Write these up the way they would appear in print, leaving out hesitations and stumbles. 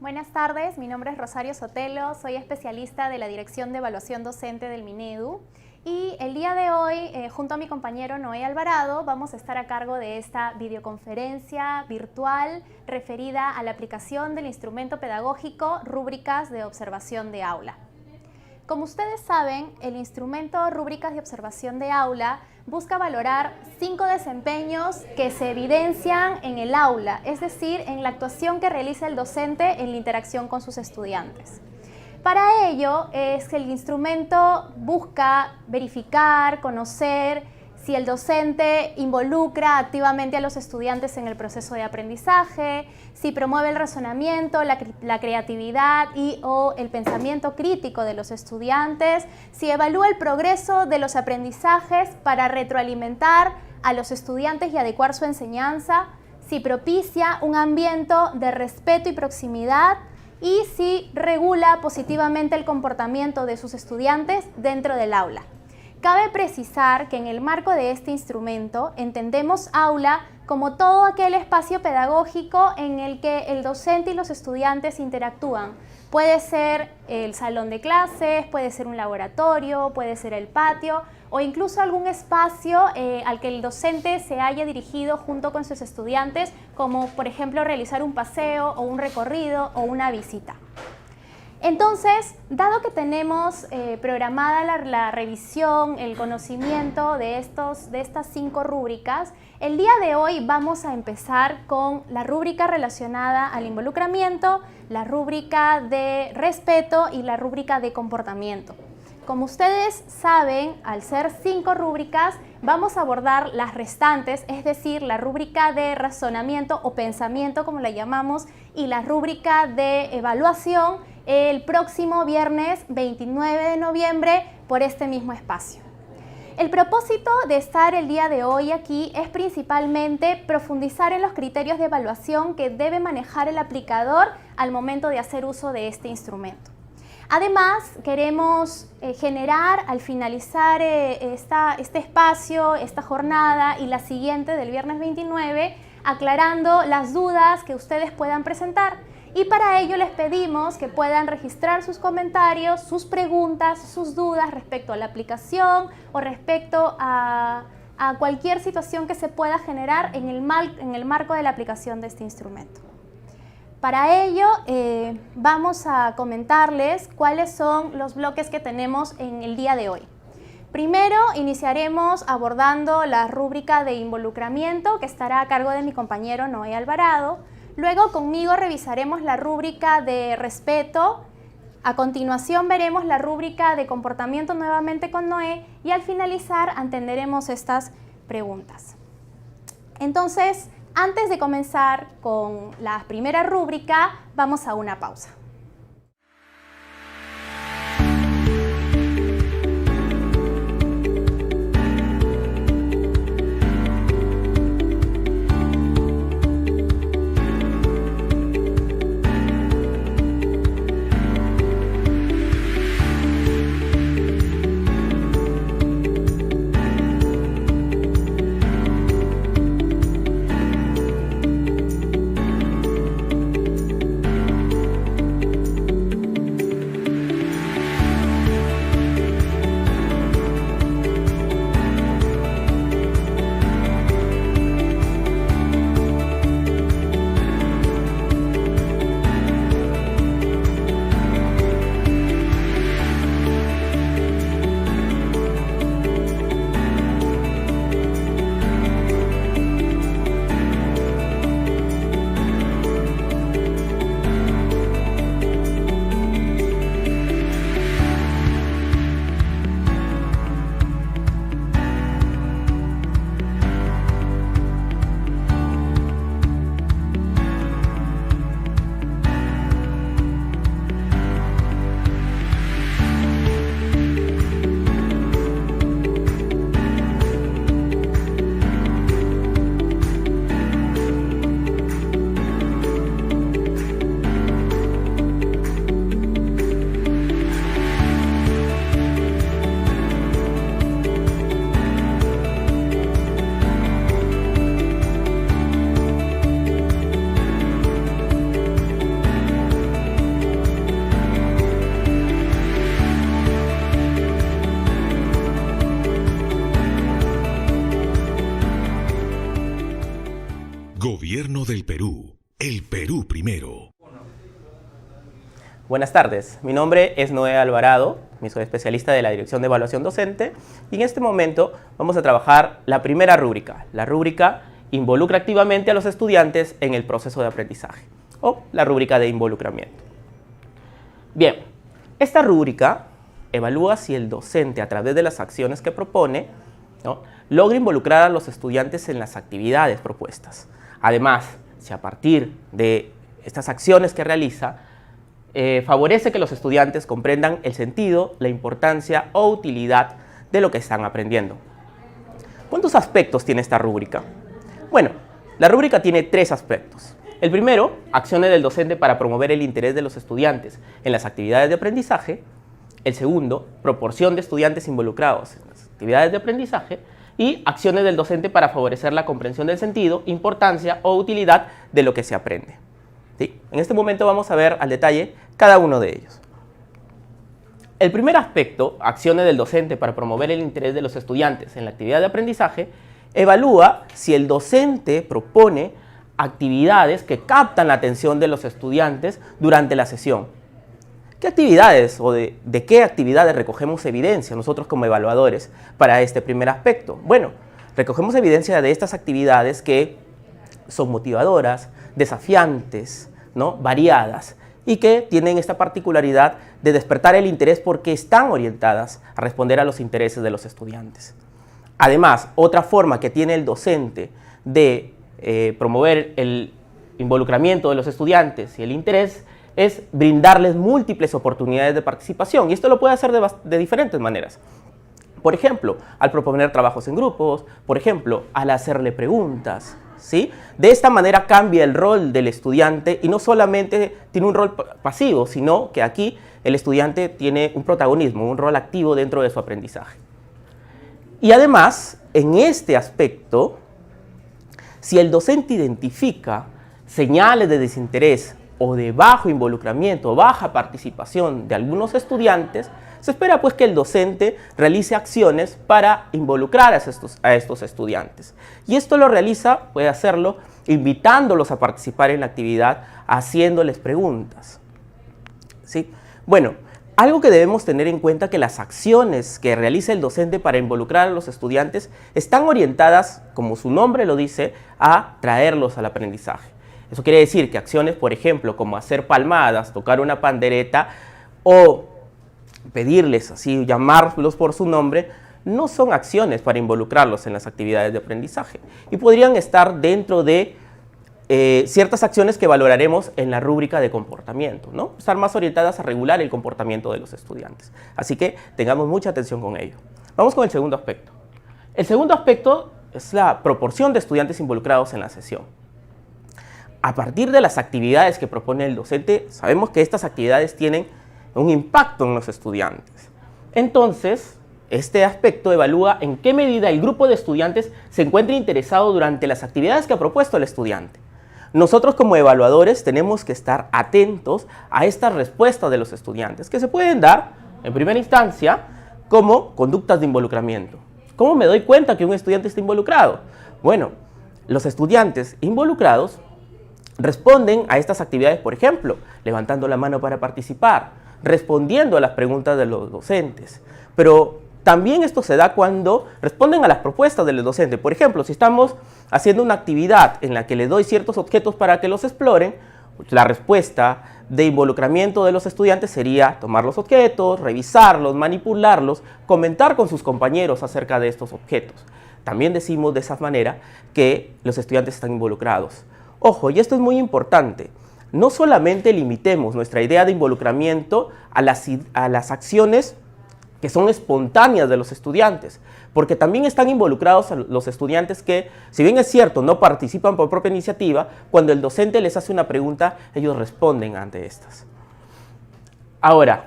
Buenas tardes, mi nombre es Rosario Sotelo, soy especialista de la Dirección de Evaluación Docente del Minedu y el día de hoy, junto a mi compañero Noé Alvarado, vamos a estar a cargo de esta videoconferencia virtual referida a la aplicación del instrumento pedagógico Rúbricas de Observación de Aula. Como ustedes saben, el instrumento Rúbricas de Observación de Aula busca valorar 5 desempeños que se evidencian en el aula, es decir, en la actuación que realiza el docente en la interacción con sus estudiantes. Para ello, el instrumento busca verificar, conocer si el docente involucra activamente a los estudiantes en el proceso de aprendizaje, si promueve el razonamiento, la creatividad o el pensamiento crítico de los estudiantes, si evalúa el progreso de los aprendizajes para retroalimentar a los estudiantes y adecuar su enseñanza, si propicia un ambiente de respeto y proximidad y si regula positivamente el comportamiento de sus estudiantes dentro del aula. Cabe precisar que en el marco de este instrumento entendemos aula como todo aquel espacio pedagógico en el que el docente y los estudiantes interactúan. Puede ser el salón de clases, puede ser un laboratorio, puede ser el patio o incluso algún espacio al que el docente se haya dirigido junto con sus estudiantes, como por ejemplo realizar un paseo o un recorrido o una visita. Entonces, dado que tenemos programada la revisión, el conocimiento de estas 5 rúbricas, el día de hoy vamos a empezar con la rúbrica relacionada al involucramiento, la rúbrica de respeto y la rúbrica de comportamiento. Como ustedes saben, al ser 5 rúbricas, vamos a abordar las restantes, es decir, la rúbrica de razonamiento o pensamiento, como la llamamos, y la rúbrica de evaluación, el próximo viernes 29 de noviembre por este mismo espacio. El propósito de estar el día de hoy aquí es principalmente profundizar en los criterios de evaluación que debe manejar el aplicador al momento de hacer uso de este instrumento. Además, queremos generar al finalizar este espacio, esta jornada y la siguiente del viernes 29, aclarando las dudas que ustedes puedan presentar. Y para ello les pedimos que puedan registrar sus comentarios, sus preguntas, sus dudas respecto a la aplicación o respecto a cualquier situación que se pueda generar en el marco de la aplicación de este instrumento. Para ello vamos a comentarles cuáles son los bloques que tenemos en el día de hoy. Primero iniciaremos abordando la rúbrica de involucramiento que estará a cargo de mi compañero Noé Alvarado. Luego conmigo revisaremos la rúbrica de respeto. A continuación veremos la rúbrica de comportamiento nuevamente con Noé y al finalizar atenderemos estas preguntas. Entonces, antes de comenzar con la primera rúbrica, vamos a una pausa. Gobierno del Perú. El Perú primero. Buenas tardes, mi nombre es Noé Alvarado, soy especialista de la Dirección de Evaluación Docente y en este momento vamos a trabajar la primera rúbrica. La rúbrica involucra activamente a los estudiantes en el proceso de aprendizaje o la rúbrica de involucramiento. Bien, esta rúbrica evalúa si el docente a través de las acciones que propone, ¿no?, logra involucrar a los estudiantes en las actividades propuestas. Además, si a partir de estas acciones que realiza, favorece que los estudiantes comprendan el sentido, la importancia o utilidad de lo que están aprendiendo. ¿Cuántos aspectos tiene esta rúbrica? Bueno, la rúbrica tiene 3 aspectos. El primero, acciones del docente para promover el interés de los estudiantes en las actividades de aprendizaje. El segundo, proporción de estudiantes involucrados en las actividades de aprendizaje. Y acciones del docente para favorecer la comprensión del sentido, importancia o utilidad de lo que se aprende. ¿Sí? En este momento vamos a ver al detalle cada uno de ellos. El primer aspecto, acciones del docente para promover el interés de los estudiantes en la actividad de aprendizaje, evalúa si el docente propone actividades que captan la atención de los estudiantes durante la sesión. ¿Qué actividades o de qué actividades recogemos evidencia nosotros como evaluadores para este primer aspecto? Bueno, recogemos evidencia de estas actividades que son motivadoras, desafiantes, ¿no?, variadas y que tienen esta particularidad de despertar el interés porque están orientadas a responder a los intereses de los estudiantes. Además, otra forma que tiene el docente de promover el involucramiento de los estudiantes y el interés es brindarles múltiples oportunidades de participación y esto lo puede hacer de diferentes maneras. Por ejemplo, al proponer trabajos en grupos, por ejemplo, al hacerle preguntas, ¿sí? De esta manera cambia el rol del estudiante y no solamente tiene un rol pasivo, sino que aquí el estudiante tiene un protagonismo, un rol activo dentro de su aprendizaje. Y además, en este aspecto, si el docente identifica señales de desinterés o de bajo involucramiento, baja participación de algunos estudiantes, se espera pues que el docente realice acciones para involucrar a estos estudiantes. Y esto lo realiza, puede hacerlo, invitándolos a participar en la actividad, haciéndoles preguntas. ¿Sí? Bueno, algo que debemos tener en cuenta es que las acciones que realiza el docente para involucrar a los estudiantes están orientadas, como su nombre lo dice, a traerlos al aprendizaje. Eso quiere decir que acciones, por ejemplo, como hacer palmadas, tocar una pandereta o pedirles así, llamarlos por su nombre, no son acciones para involucrarlos en las actividades de aprendizaje y podrían estar dentro de ciertas acciones que valoraremos en la rúbrica de comportamiento, ¿no? Estar más orientadas a regular el comportamiento de los estudiantes. Así que tengamos mucha atención con ello. Vamos con el segundo aspecto. El segundo aspecto es la proporción de estudiantes involucrados en la sesión. A partir de las actividades que propone el docente, sabemos que estas actividades tienen un impacto en los estudiantes. Entonces, este aspecto evalúa en qué medida el grupo de estudiantes se encuentra interesado durante las actividades que ha propuesto el estudiante. Nosotros como evaluadores tenemos que estar atentos a estas respuestas de los estudiantes, que se pueden dar, en primera instancia, como conductas de involucramiento. ¿Cómo me doy cuenta que un estudiante está involucrado? Bueno, los estudiantes involucrados responden a estas actividades, por ejemplo, levantando la mano para participar, respondiendo a las preguntas de los docentes. Pero también esto se da cuando responden a las propuestas del docente. Por ejemplo, si estamos haciendo una actividad en la que les doy ciertos objetos para que los exploren, la respuesta de involucramiento de los estudiantes sería tomar los objetos, revisarlos, manipularlos, comentar con sus compañeros acerca de estos objetos. También decimos de esa manera que los estudiantes están involucrados. Ojo, y esto es muy importante, no solamente limitemos nuestra idea de involucramiento a las acciones que son espontáneas de los estudiantes, porque también están involucrados los estudiantes que, si bien es cierto, no participan por propia iniciativa, cuando el docente les hace una pregunta, ellos responden ante estas. Ahora,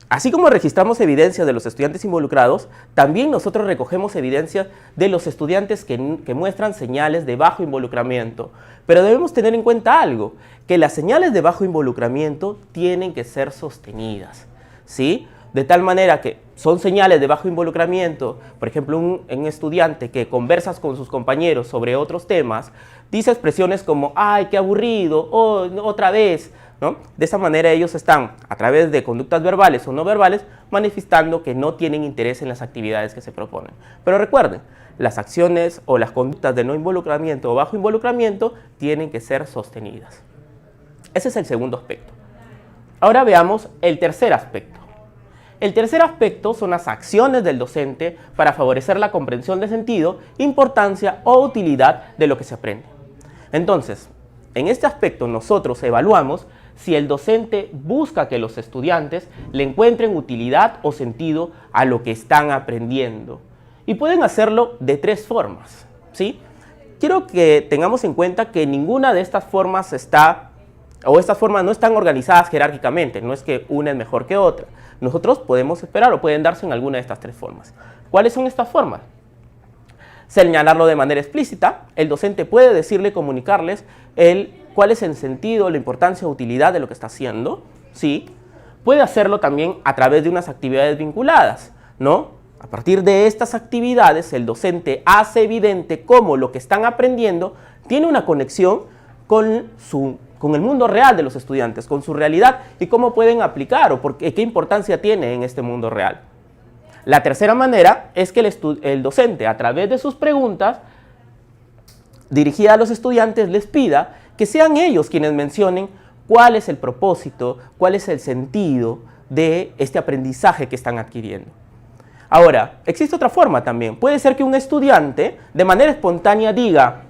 así como registramos evidencia de los estudiantes involucrados, también nosotros recogemos evidencia de los estudiantes que muestran señales de bajo involucramiento. Pero debemos tener en cuenta algo, que las señales de bajo involucramiento tienen que ser sostenidas, ¿sí? De tal manera que son señales de bajo involucramiento, por ejemplo, un estudiante que conversas con sus compañeros sobre otros temas, dice expresiones como, ¡ay, qué aburrido! ¡Oh, otra vez! ¿No? De esa manera ellos están, a través de conductas verbales o no verbales, manifestando que no tienen interés en las actividades que se proponen. Pero recuerden, las acciones o las conductas de no involucramiento o bajo involucramiento tienen que ser sostenidas. Ese es el segundo aspecto. Ahora veamos el tercer aspecto. El tercer aspecto son las acciones del docente para favorecer la comprensión de sentido, importancia o utilidad de lo que se aprende. Entonces, en este aspecto nosotros evaluamos si el docente busca que los estudiantes le encuentren utilidad o sentido a lo que están aprendiendo. Y pueden hacerlo de tres formas, ¿sí? Quiero que tengamos en cuenta que ninguna de estas formas estas formas no están organizadas jerárquicamente, no es que una es mejor que otra. Nosotros podemos esperar o pueden darse en alguna de estas tres formas. ¿Cuáles son estas formas? Señalarlo de manera explícita, el docente puede decirle, comunicarles cuál es el sentido, la importancia o utilidad de lo que está haciendo, ¿sí? Puede hacerlo también a través de unas actividades vinculadas, ¿no? A partir de estas actividades, el docente hace evidente cómo lo que están aprendiendo tiene una conexión con el mundo real de los estudiantes, con su realidad y cómo pueden aplicar o qué importancia tiene en este mundo real. La tercera manera es que el docente, a través de sus preguntas dirigidas a los estudiantes, les pida que sean ellos quienes mencionen cuál es el propósito, cuál es el sentido de este aprendizaje que están adquiriendo. Ahora, existe otra forma también. Puede ser que un estudiante de manera espontánea diga,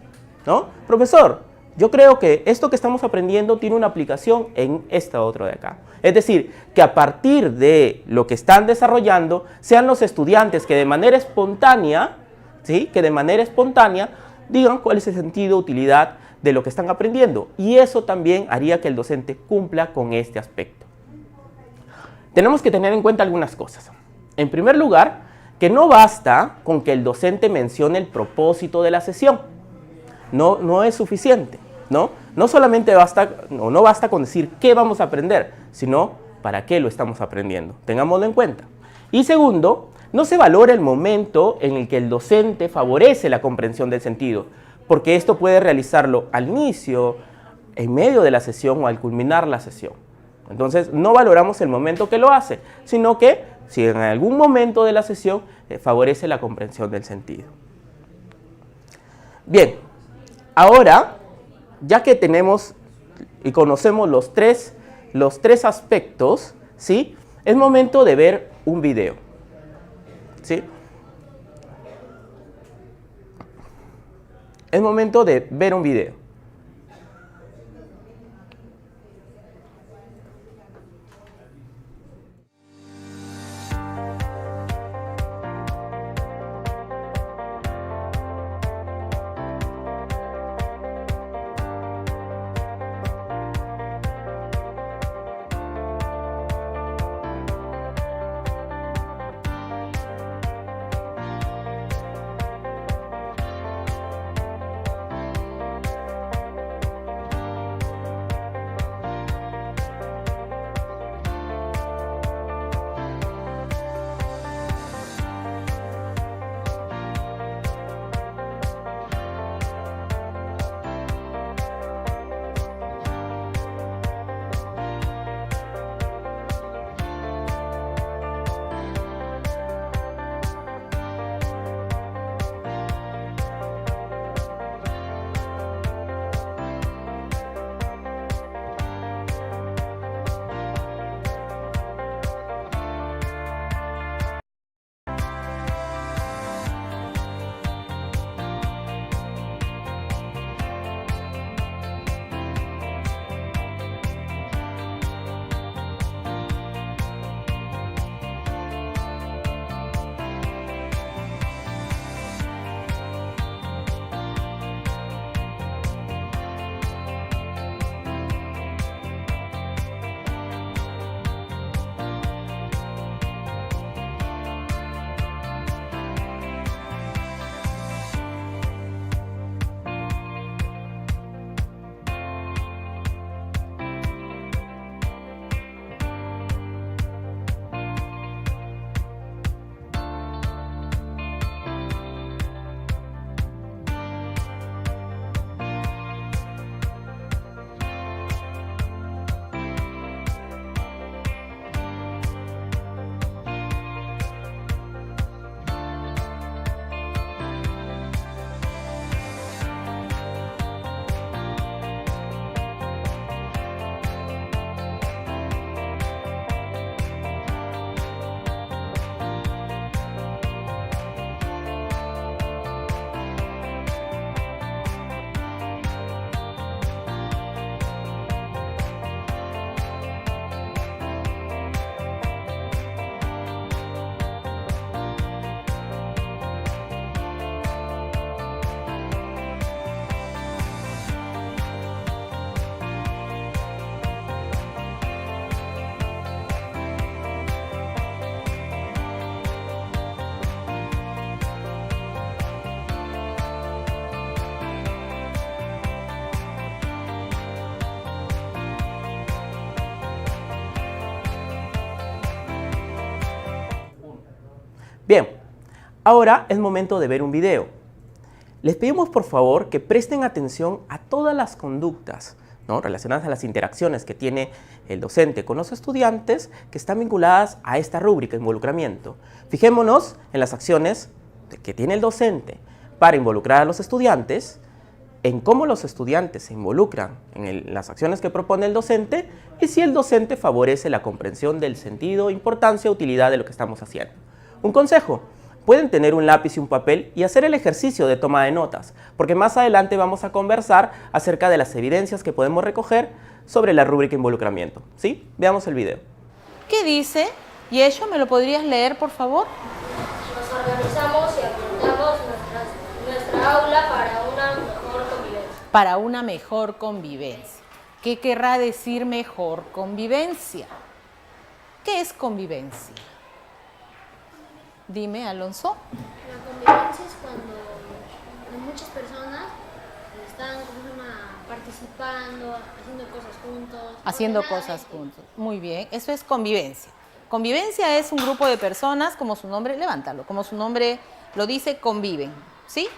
¿no? Profesor, yo creo que esto que estamos aprendiendo tiene una aplicación en esta otra de acá. Es decir, que a partir de lo que están desarrollando, sean los estudiantes que de manera espontánea, ¿sí? Que de manera espontánea digan cuál es el sentido, utilidad de lo que están aprendiendo. Y eso también haría que el docente cumpla con este aspecto. Tenemos que tener en cuenta algunas cosas. En primer lugar, que no basta con que el docente mencione el propósito de la sesión. No es suficiente, ¿no? No solamente no basta con decir qué vamos a aprender, sino para qué lo estamos aprendiendo. Tengámoslo en cuenta. Y segundo, no se valora el momento en el que el docente favorece la comprensión del sentido, porque esto puede realizarlo al inicio, en medio de la sesión o al culminar la sesión. Entonces, no valoramos el momento que lo hace, sino que si en algún momento de la sesión favorece la comprensión del sentido. Bien, ahora, ya que tenemos y conocemos los tres aspectos, ¿sí? Es momento de ver un video, ¿sí? Es momento de ver un video. Bien, ahora es momento de ver un video. Les pedimos por favor que presten atención a todas las conductas, ¿no?, relacionadas a las interacciones que tiene el docente con los estudiantes que están vinculadas a esta rúbrica involucramiento. Fijémonos en las acciones que tiene el docente para involucrar a los estudiantes, en cómo los estudiantes se involucran en las acciones que propone el docente y si el docente favorece la comprensión del sentido, importancia, utilidad de lo que estamos haciendo. Un consejo: pueden tener un lápiz y un papel y hacer el ejercicio de toma de notas, porque más adelante vamos a conversar acerca de las evidencias que podemos recoger sobre la rúbrica involucramiento. ¿Sí? Veamos el video. ¿Qué dice? ¿Y ello me lo podrías leer, por favor? Nos organizamos y apuntamos nuestra aula para una mejor convivencia. Para una mejor convivencia. ¿Qué querrá decir mejor convivencia? ¿Qué es convivencia? Dime, Alonso. La convivencia es cuando muchas personas están participando, haciendo cosas juntos. Haciendo cosas juntos. Muy bien, eso es convivencia. Convivencia es un grupo de personas, como su nombre, levántalo, como su nombre lo dice, conviven, ¿sí?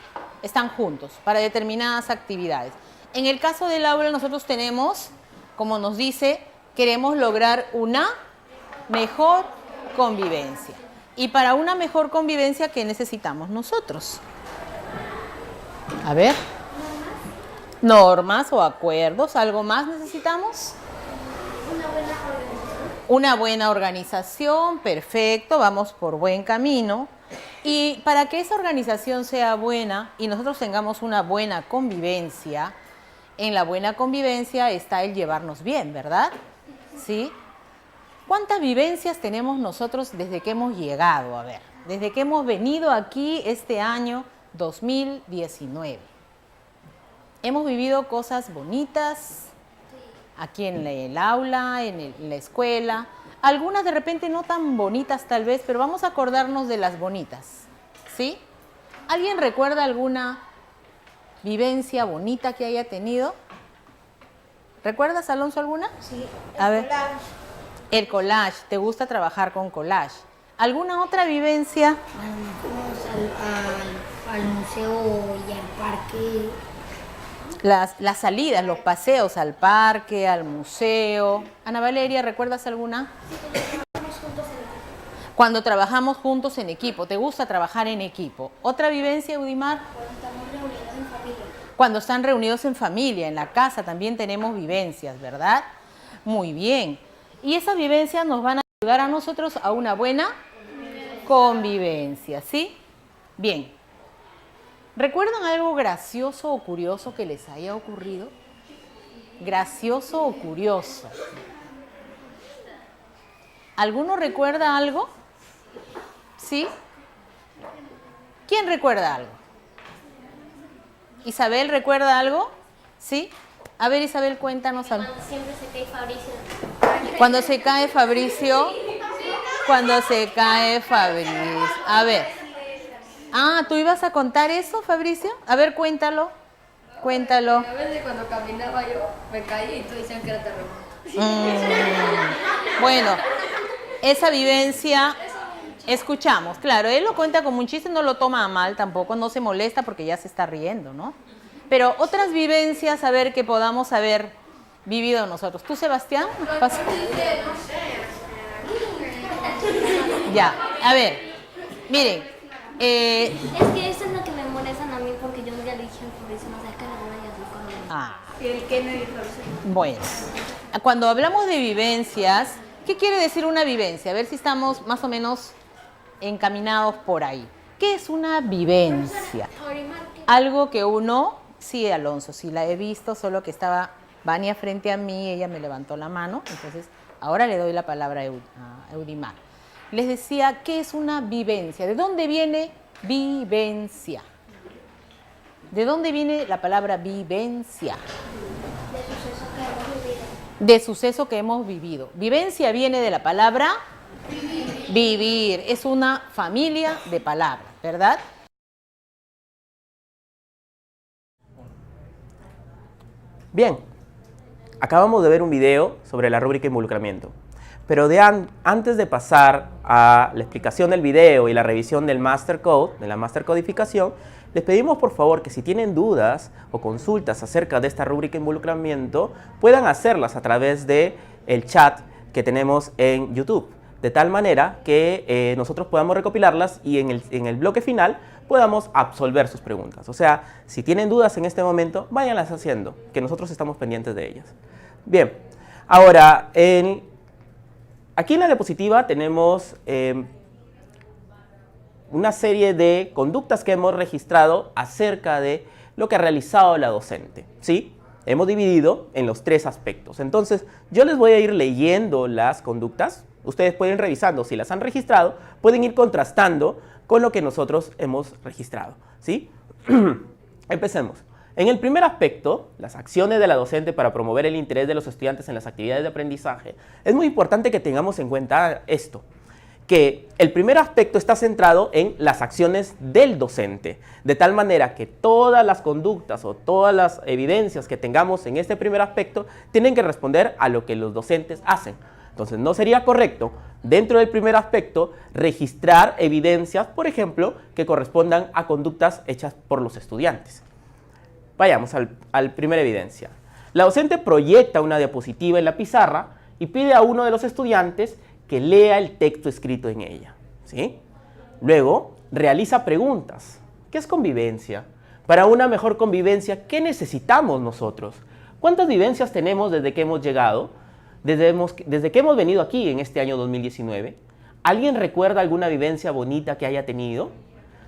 Están juntos para determinadas actividades. En el caso del aula nosotros tenemos, como nos dice, queremos lograr una mejor convivencia. Y para una mejor convivencia, ¿qué necesitamos nosotros? A ver. Normas o acuerdos. ¿Algo más necesitamos? Una buena organización. Una buena organización, perfecto, vamos por buen camino. Y para que esa organización sea buena y nosotros tengamos una buena convivencia, en la buena convivencia está el llevarnos bien, ¿verdad? ¿Sí? ¿Cuántas vivencias tenemos nosotros desde que hemos llegado? A ver, desde que hemos venido aquí este año 2019. Hemos vivido cosas bonitas aquí en el aula, en la escuela. Algunas de repente no tan bonitas tal vez, pero vamos a acordarnos de las bonitas, ¿sí? ¿Alguien recuerda alguna vivencia bonita que haya tenido? ¿Recuerdas, Alonso, alguna? Sí. A ver. El collage, ¿te gusta trabajar con collage? ¿Alguna otra vivencia? Fuimos al museo y al parque. Las salidas, los paseos al parque, al museo. Ana Valeria, ¿recuerdas alguna? Cuando trabajamos juntos en equipo. ¿Te gusta trabajar en equipo? ¿Otra vivencia, Eudimar? Cuando estamos reunidos en familia. Cuando están reunidos en familia, en la casa también tenemos vivencias, ¿verdad? Muy bien. Y esas vivencias nos van a ayudar a nosotros a una buena convivencia, ¿sí? Bien. ¿Recuerdan algo gracioso o curioso que les haya ocurrido? Gracioso o curioso. ¿Alguno recuerda algo? ¿Sí? ¿Quién recuerda algo? ¿Isabel recuerda algo? ¿Sí? A ver, Isabel, cuéntanos algo. Siempre se cae Fabricio. Cuando se cae Fabricio. Cuando se cae Fabricio. A ver. Ah, ¿tú ibas a contar eso, Fabricio? A ver, cuéntalo. Cuéntalo. A veces cuando caminaba yo me caí y todos decían que era terremoto. Bueno, esa vivencia, escuchamos. Claro, él lo cuenta como un chiste, no lo toma a mal tampoco, no se molesta porque ya se está riendo, ¿no? Pero otras vivencias, a ver, que podamos haber vivido nosotros. ¿Tú, Sebastián? Ya, a ver, miren. Es que eso es lo que me molestan a mí porque yo ya le dije a Fabricio, no sé qué le voy a hacer con él. Ah, Y el Kennedy Fabricio. bueno, cuando hablamos de vivencias, ¿qué quiere decir una vivencia? A ver si estamos más o menos encaminados por ahí. ¿Qué es una vivencia? Algo que uno, sí, Alonso, sí la he visto, solo que estaba Vania frente a mí, ella me levantó la mano, entonces ahora le doy la palabra a Eudimar. Les decía, ¿qué es una vivencia? ¿De dónde viene vivencia? ¿De dónde viene la palabra vivencia? De suceso que hemos vivido. Vivencia viene de la palabra vivir. Es una familia de palabras, ¿verdad? Bien, acabamos de ver un video sobre la rúbrica involucramiento. Pero antes de pasar a la explicación del video y la revisión del Master Code, de la Master Codificación, les pedimos por favor que si tienen dudas o consultas acerca de esta rúbrica involucramiento, puedan hacerlas a través del chat que tenemos en YouTube, de tal manera que nosotros podamos recopilarlas y en el bloque final podamos absolver sus preguntas. O sea, si tienen dudas en este momento, váyanlas haciendo, que nosotros estamos pendientes de ellas. Bien, ahora, aquí en la diapositiva tenemos una serie de conductas que hemos registrado acerca de lo que ha realizado la docente, ¿sí? Hemos dividido en los 3 aspectos. Entonces, yo les voy a ir leyendo las conductas. Ustedes pueden ir revisando si las han registrado, pueden ir contrastando con lo que nosotros hemos registrado, ¿sí? Empecemos. En el primer aspecto, las acciones de la docente para promover el interés de los estudiantes en las actividades de aprendizaje, es muy importante que tengamos en cuenta esto, que el primer aspecto está centrado en las acciones del docente, de tal manera que todas las conductas o todas las evidencias que tengamos en este primer aspecto tienen que responder a lo que los docentes hacen. Entonces, no sería correcto, dentro del primer aspecto, registrar evidencias, por ejemplo, que correspondan a conductas hechas por los estudiantes. Vayamos al primera evidencia. La docente proyecta una diapositiva en la pizarra y pide a uno de los estudiantes que lea el texto escrito en ella, ¿sí? Luego, realiza preguntas. ¿Qué es convivencia? Para una mejor convivencia, ¿qué necesitamos nosotros? ¿Cuántas vivencias tenemos desde que hemos llegado? Desde que hemos venido aquí en este año 2019. ¿Alguien recuerda alguna vivencia bonita que haya tenido?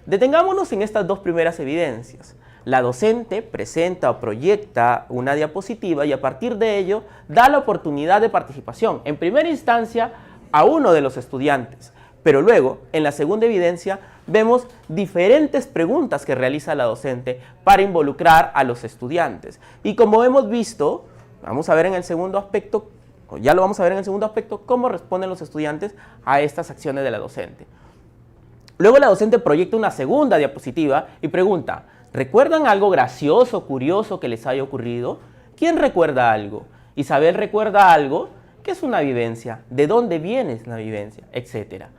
Detengámonos en estas 2 primeras evidencias. La docente presenta o proyecta una diapositiva y a partir de ello da la oportunidad de participación, en primera instancia, a uno de los estudiantes. Pero luego, en la segunda evidencia, vemos diferentes preguntas que realiza la docente para involucrar a los estudiantes. Y como hemos visto, vamos a ver en el segundo aspecto, o ya lo vamos a ver en el segundo aspecto, cómo responden los estudiantes a estas acciones de la docente. Luego la docente proyecta una segunda diapositiva y pregunta, ¿recuerdan algo gracioso, curioso que les haya ocurrido? ¿Quién recuerda algo? Isabel recuerda algo. ¿Qué es una vivencia? ¿De dónde viene la vivencia? Etcétera.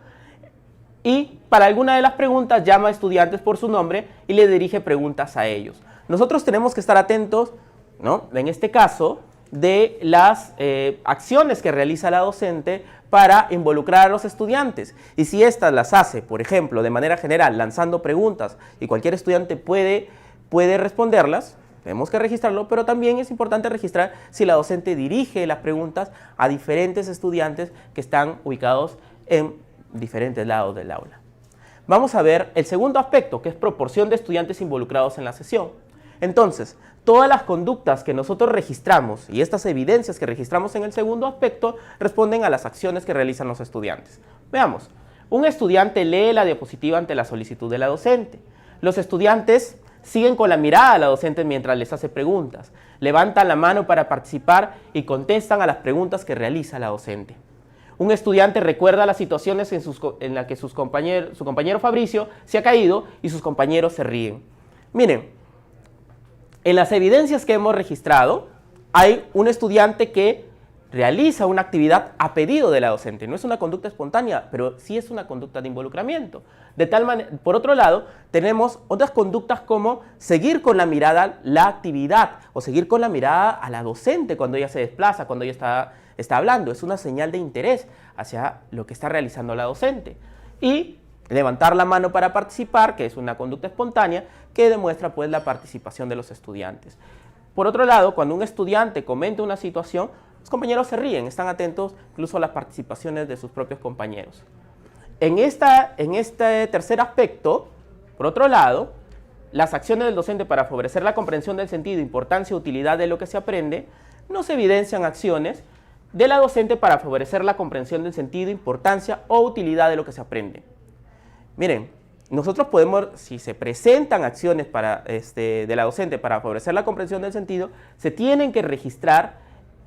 Y para alguna de las preguntas llama a estudiantes por su nombre y le dirige preguntas a ellos. Nosotros tenemos que estar atentos, ¿no?, en este caso, de las acciones que realiza la docente para involucrar a los estudiantes. Y si éstas las hace, por ejemplo, de manera general, lanzando preguntas y cualquier estudiante puede responderlas, tenemos que registrarlo, pero también es importante registrar si la docente dirige las preguntas a diferentes estudiantes que están ubicados en diferentes lados del aula. Vamos a ver el segundo aspecto, que es proporción de estudiantes involucrados en la sesión. Entonces, todas las conductas que nosotros registramos y estas evidencias que registramos en el segundo aspecto responden a las acciones que realizan los estudiantes. Veamos, un estudiante lee la diapositiva ante la solicitud de la docente. Los estudiantes siguen con la mirada a la docente mientras les hace preguntas, levantan la mano para participar y contestan a las preguntas que realiza la docente. Un estudiante recuerda las situaciones en las que su compañero Fabricio se ha caído y sus compañeros se ríen. Miren, en las evidencias que hemos registrado, hay un estudiante que realiza una actividad a pedido de la docente. No es una conducta espontánea, pero sí es una conducta de involucramiento. De tal manera, por otro lado, tenemos otras conductas como seguir con la mirada la actividad o seguir con la mirada a la docente cuando ella se desplaza, cuando ella está hablando. Es una señal de interés hacia lo que está realizando la docente. Y levantar la mano para participar, que es una conducta espontánea que demuestra pues la participación de los estudiantes. Por otro lado, cuando un estudiante comenta una situación, los compañeros se ríen, están atentos incluso a las participaciones de sus propios compañeros. En este tercer aspecto, por otro lado, las acciones del docente para favorecer la comprensión del sentido, importancia y utilidad de lo que se aprende, nos evidencian acciones de la docente para favorecer la comprensión del sentido, importancia o utilidad de lo que se aprende. Miren, nosotros podemos, si se presentan acciones de la docente para favorecer la comprensión del sentido, se tienen que registrar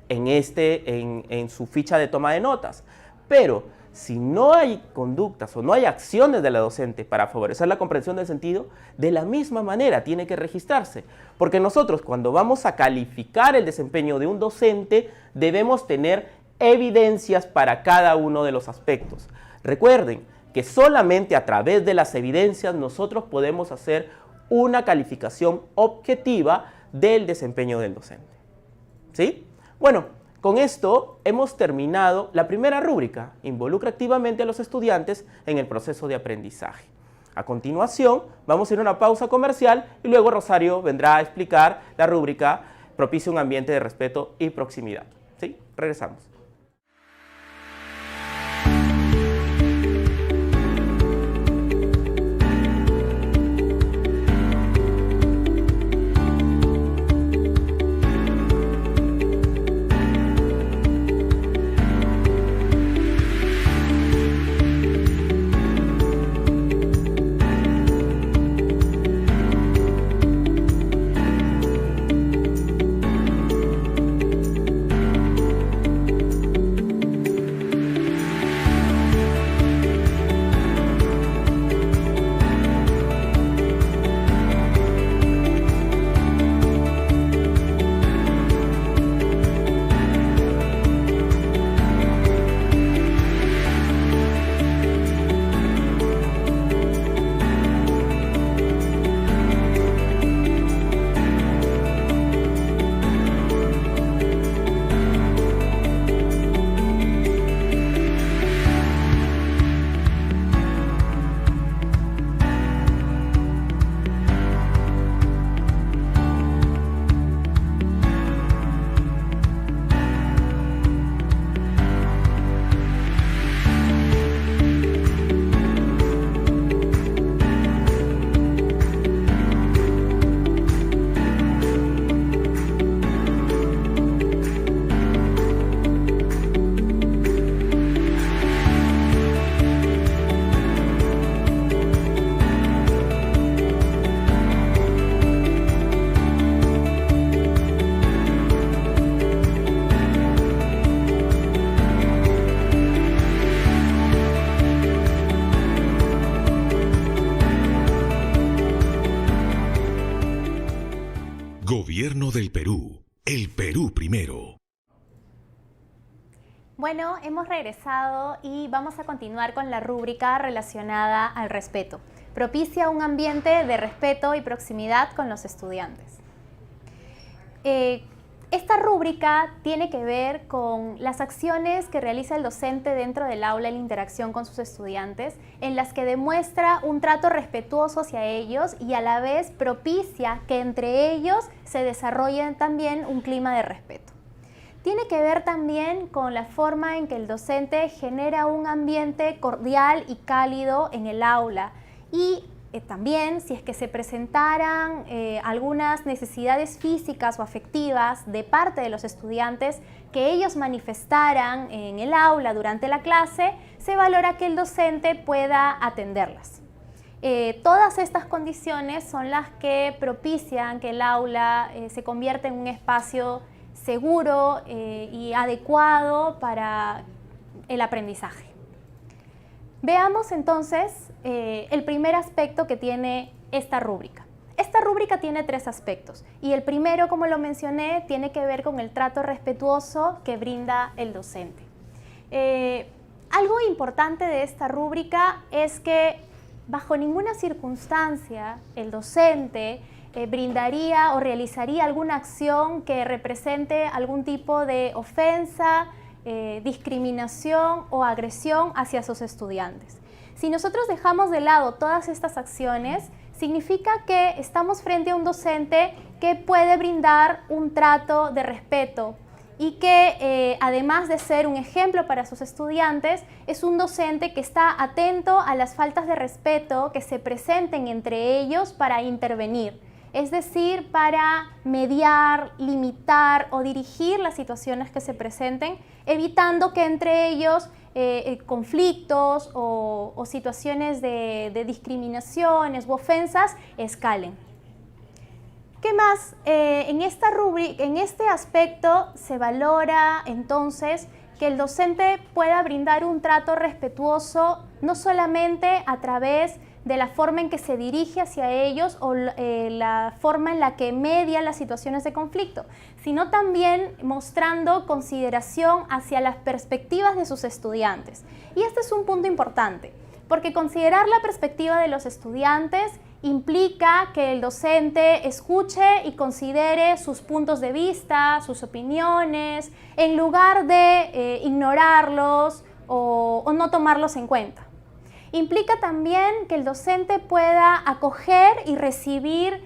en su ficha de toma de notas. Pero si no hay conductas o no hay acciones de la docente para favorecer la comprensión del sentido, de la misma manera tiene que registrarse. Porque nosotros cuando vamos a calificar el desempeño de un docente, debemos tener evidencias para cada uno de los aspectos. Recuerden que solamente a través de las evidencias nosotros podemos hacer una calificación objetiva del desempeño del docente. ¿Sí? Bueno, con esto hemos terminado la primera rúbrica, involucra activamente a los estudiantes en el proceso de aprendizaje. A continuación, vamos a ir a una pausa comercial y luego Rosario vendrá a explicar la rúbrica propicia un ambiente de respeto y proximidad. ¿Sí? Regresamos. Gobierno del Perú. El Perú primero. Bueno, hemos regresado y vamos a continuar con la rúbrica relacionada al respeto. Propicia un ambiente de respeto y proximidad con los estudiantes. Esta rúbrica tiene que ver con las acciones que realiza el docente dentro del aula en la interacción con sus estudiantes, en las que demuestra un trato respetuoso hacia ellos y a la vez propicia que entre ellos se desarrolle también un clima de respeto. Tiene que ver también con la forma en que el docente genera un ambiente cordial y cálido en el aula y también, si es que se presentaran algunas necesidades físicas o afectivas de parte de los estudiantes que ellos manifestaran en el aula durante la clase, se valora que el docente pueda atenderlas. Todas estas condiciones son las que propician que el aula se convierta en un espacio seguro y adecuado para el aprendizaje. Veamos entonces el primer aspecto que tiene esta rúbrica. Esta rúbrica tiene 3 aspectos y el primero, como lo mencioné, tiene que ver con el trato respetuoso que brinda el docente. Algo importante de esta rúbrica es que bajo ninguna circunstancia el docente brindaría o realizaría alguna acción que represente algún tipo de ofensa, discriminación o agresión hacia sus estudiantes. Si nosotros dejamos de lado todas estas acciones, significa que estamos frente a un docente que puede brindar un trato de respeto y que además de ser un ejemplo para sus estudiantes, es un docente que está atento a las faltas de respeto que se presenten entre ellos para intervenir. Es decir, para mediar, limitar o dirigir las situaciones que se presenten, evitando que entre ellos conflictos o situaciones de discriminaciones u ofensas escalen. ¿Qué más? En este aspecto se valora entonces que el docente pueda brindar un trato respetuoso no solamente a través de la forma en que se dirige hacia ellos o la forma en la que media las situaciones de conflicto, sino también mostrando consideración hacia las perspectivas de sus estudiantes. Y este es un punto importante, porque considerar la perspectiva de los estudiantes implica que el docente escuche y considere sus puntos de vista, sus opiniones, en lugar de ignorarlos o no tomarlos en cuenta. Implica también que el docente pueda acoger y recibir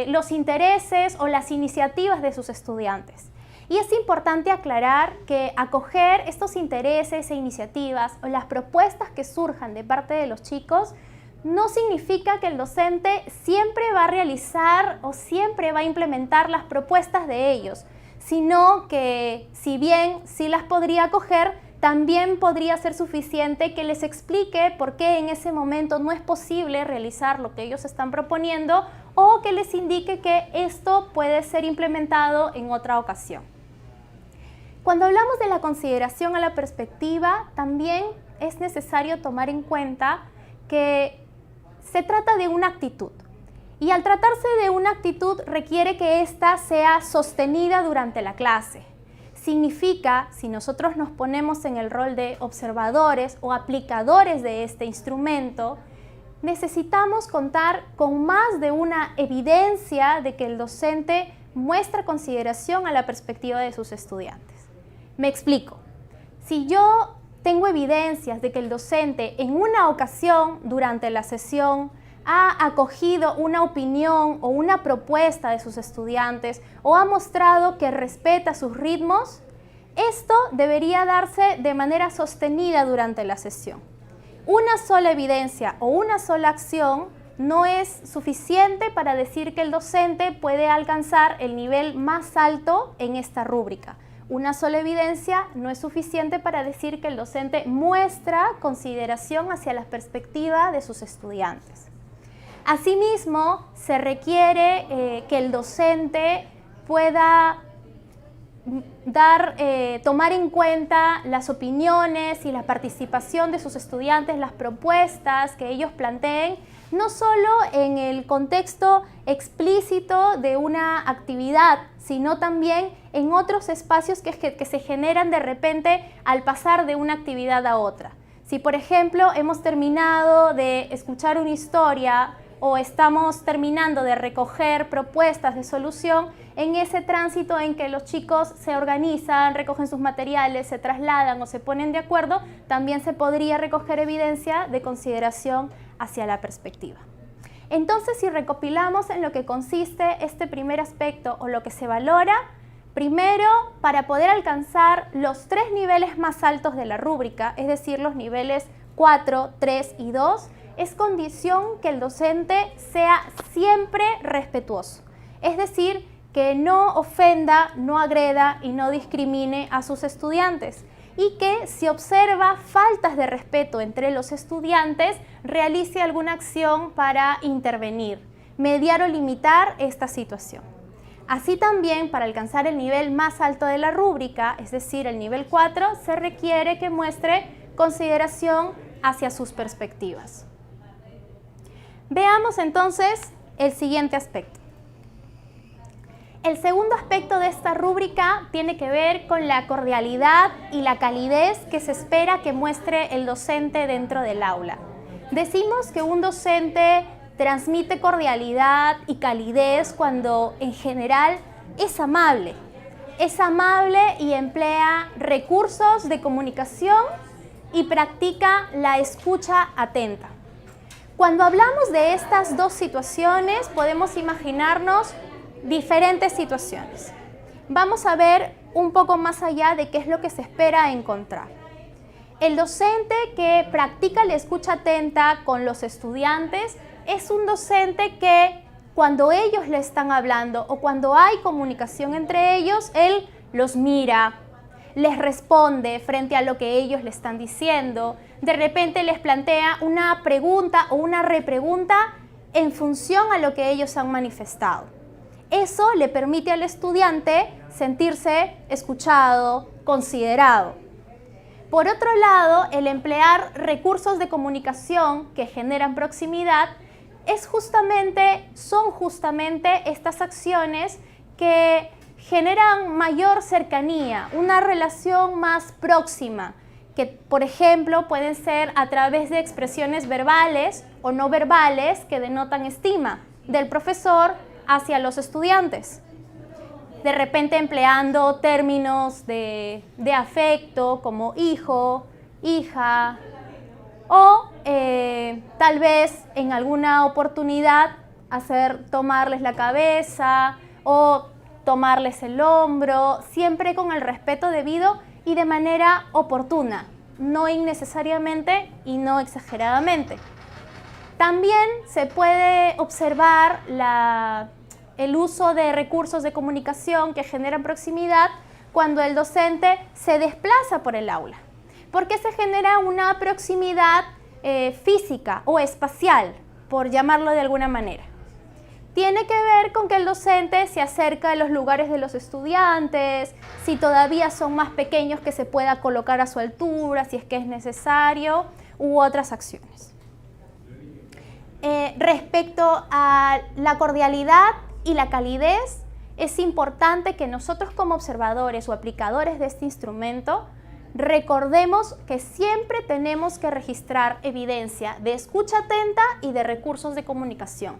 los intereses o las iniciativas de sus estudiantes. Y es importante aclarar que acoger estos intereses e iniciativas o las propuestas que surjan de parte de los chicos no significa que el docente siempre va a realizar o siempre va a implementar las propuestas de ellos, sino que si bien sí las podría acoger, también podría ser suficiente que les explique por qué en ese momento no es posible realizar lo que ellos están proponiendo o que les indique que esto puede ser implementado en otra ocasión. Cuando hablamos de la consideración a la perspectiva, también es necesario tomar en cuenta que se trata de una actitud. Y al tratarse de una actitud requiere que ésta sea sostenida durante la clase. Significa, si nosotros nos ponemos en el rol de observadores o aplicadores de este instrumento, necesitamos contar con más de una evidencia de que el docente muestra consideración a la perspectiva de sus estudiantes. Me explico. Si yo tengo evidencias de que el docente en una ocasión durante la sesión ha acogido una opinión o una propuesta de sus estudiantes o ha mostrado que respeta sus ritmos, esto debería darse de manera sostenida durante la sesión. Una sola evidencia o una sola acción no es suficiente para decir que el docente puede alcanzar el nivel más alto en esta rúbrica. Una sola evidencia no es suficiente para decir que el docente muestra consideración hacia la perspectiva de sus estudiantes. Asimismo, se requiere que el docente pueda tomar en cuenta las opiniones y la participación de sus estudiantes, las propuestas que ellos planteen, no solo en el contexto explícito de una actividad, sino también en otros espacios que se generan de repente al pasar de una actividad a otra. Si, por ejemplo, hemos terminado de escuchar una historia o estamos terminando de recoger propuestas de solución, en ese tránsito en que los chicos se organizan, recogen sus materiales, se trasladan o se ponen de acuerdo, también se podría recoger evidencia de consideración hacia la perspectiva. Entonces, si recopilamos en lo que consiste este primer aspecto o lo que se valora, primero, para poder alcanzar los 3 niveles más altos de la rúbrica, es decir, los niveles 4, 3 y 2, es condición que el docente sea siempre respetuoso. Es decir, que no ofenda, no agreda y no discrimine a sus estudiantes. Y que si observa faltas de respeto entre los estudiantes, realice alguna acción para intervenir, mediar o limitar esta situación. Así también, para alcanzar el nivel más alto de la rúbrica, es decir, el nivel 4, se requiere que muestre consideración hacia sus perspectivas. Veamos entonces el siguiente aspecto. El segundo aspecto de esta rúbrica tiene que ver con la cordialidad y la calidez que se espera que muestre el docente dentro del aula. Decimos que un docente transmite cordialidad y calidez cuando en general es amable y emplea recursos de comunicación y practica la escucha atenta. Cuando hablamos de estas dos situaciones, podemos imaginarnos diferentes situaciones. Vamos a ver un poco más allá de qué es lo que se espera encontrar. El docente que practica la escucha atenta con los estudiantes es un docente que cuando ellos le están hablando o cuando hay comunicación entre ellos, él los mira, les responde frente a lo que ellos le están diciendo, de repente les plantea una pregunta o una repregunta en función a lo que ellos han manifestado. Eso le permite al estudiante sentirse escuchado, considerado. Por otro lado, el emplear recursos de comunicación que generan proximidad son justamente estas acciones que generan mayor cercanía, una relación más próxima, que por ejemplo pueden ser a través de expresiones verbales o no verbales que denotan estima del profesor hacia los estudiantes. De repente empleando términos de afecto como hijo, hija, o tal vez en alguna oportunidad tomarles la cabeza o tomarles el hombro, siempre con el respeto debido y de manera oportuna, no innecesariamente y no exageradamente. También se puede observar el uso de recursos de comunicación que generan proximidad cuando el docente se desplaza por el aula, porque se genera una proximidad física o espacial, por llamarlo de alguna manera. Tiene que ver con que el docente se acerca a los lugares de los estudiantes, si todavía son más pequeños que se pueda colocar a su altura, si es que es necesario, u otras acciones. Respecto a la cordialidad y la calidez, es importante que nosotros como observadores o aplicadores de este instrumento recordemos que siempre tenemos que registrar evidencia de escucha atenta y de recursos de comunicación.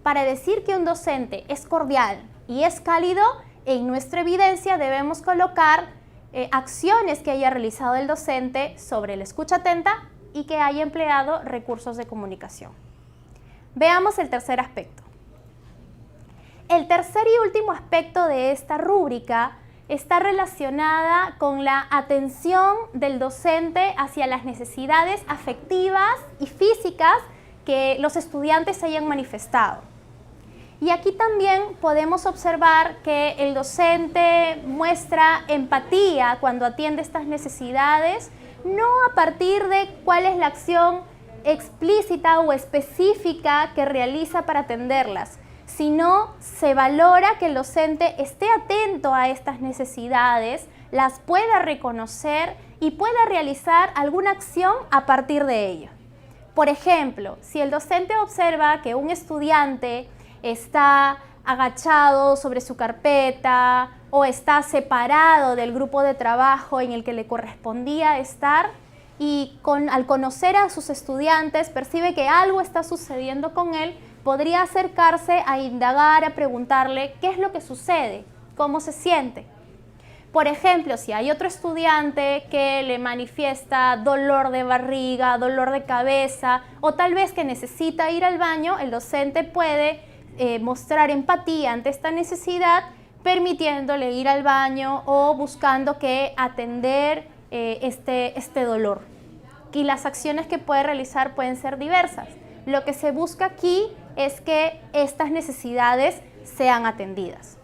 Para decir que un docente es cordial y es cálido, en nuestra evidencia debemos colocar acciones que haya realizado el docente sobre la escucha atenta y que haya empleado recursos de comunicación. Veamos el tercer aspecto. El tercer y último aspecto de esta rúbrica está relacionada con la atención del docente hacia las necesidades afectivas y físicas que los estudiantes hayan manifestado. Y aquí también podemos observar que el docente muestra empatía cuando atiende estas necesidades, no a partir de cuál es la acción explícita o específica que realiza para atenderlas, sino se valora que el docente esté atento a estas necesidades, las pueda reconocer y pueda realizar alguna acción a partir de ello. Por ejemplo, si el docente observa que un estudiante está agachado sobre su carpeta o está separado del grupo de trabajo en el que le correspondía estar y al conocer a sus estudiantes percibe que algo está sucediendo con él, podría acercarse a indagar, a preguntarle qué es lo que sucede, cómo se siente. Por ejemplo, si hay otro estudiante que le manifiesta dolor de barriga, dolor de cabeza o tal vez que necesita ir al baño, el docente puede mostrar empatía ante esta necesidad, permitiéndole ir al baño o buscando que atender este dolor. Y las acciones que puede realizar pueden ser diversas. Lo que se busca aquí es que estas necesidades sean atendidas.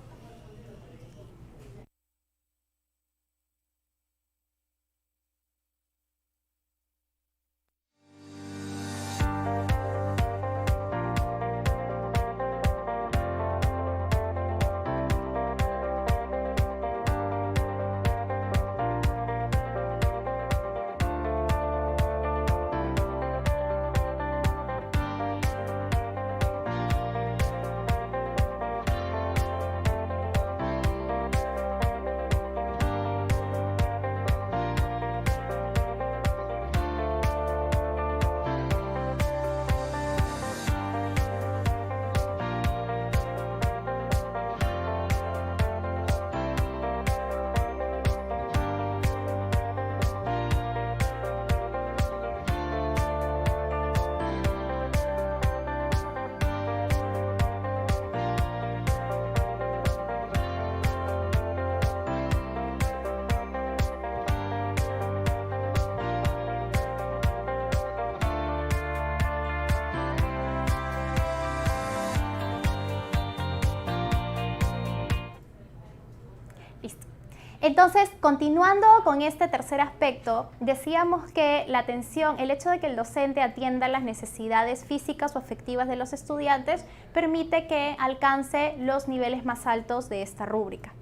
Entonces, continuando con este tercer aspecto, decíamos que la atención, el hecho de que el docente atienda las necesidades físicas o afectivas de los estudiantes, permite que alcance los niveles más altos de esta rúbrica.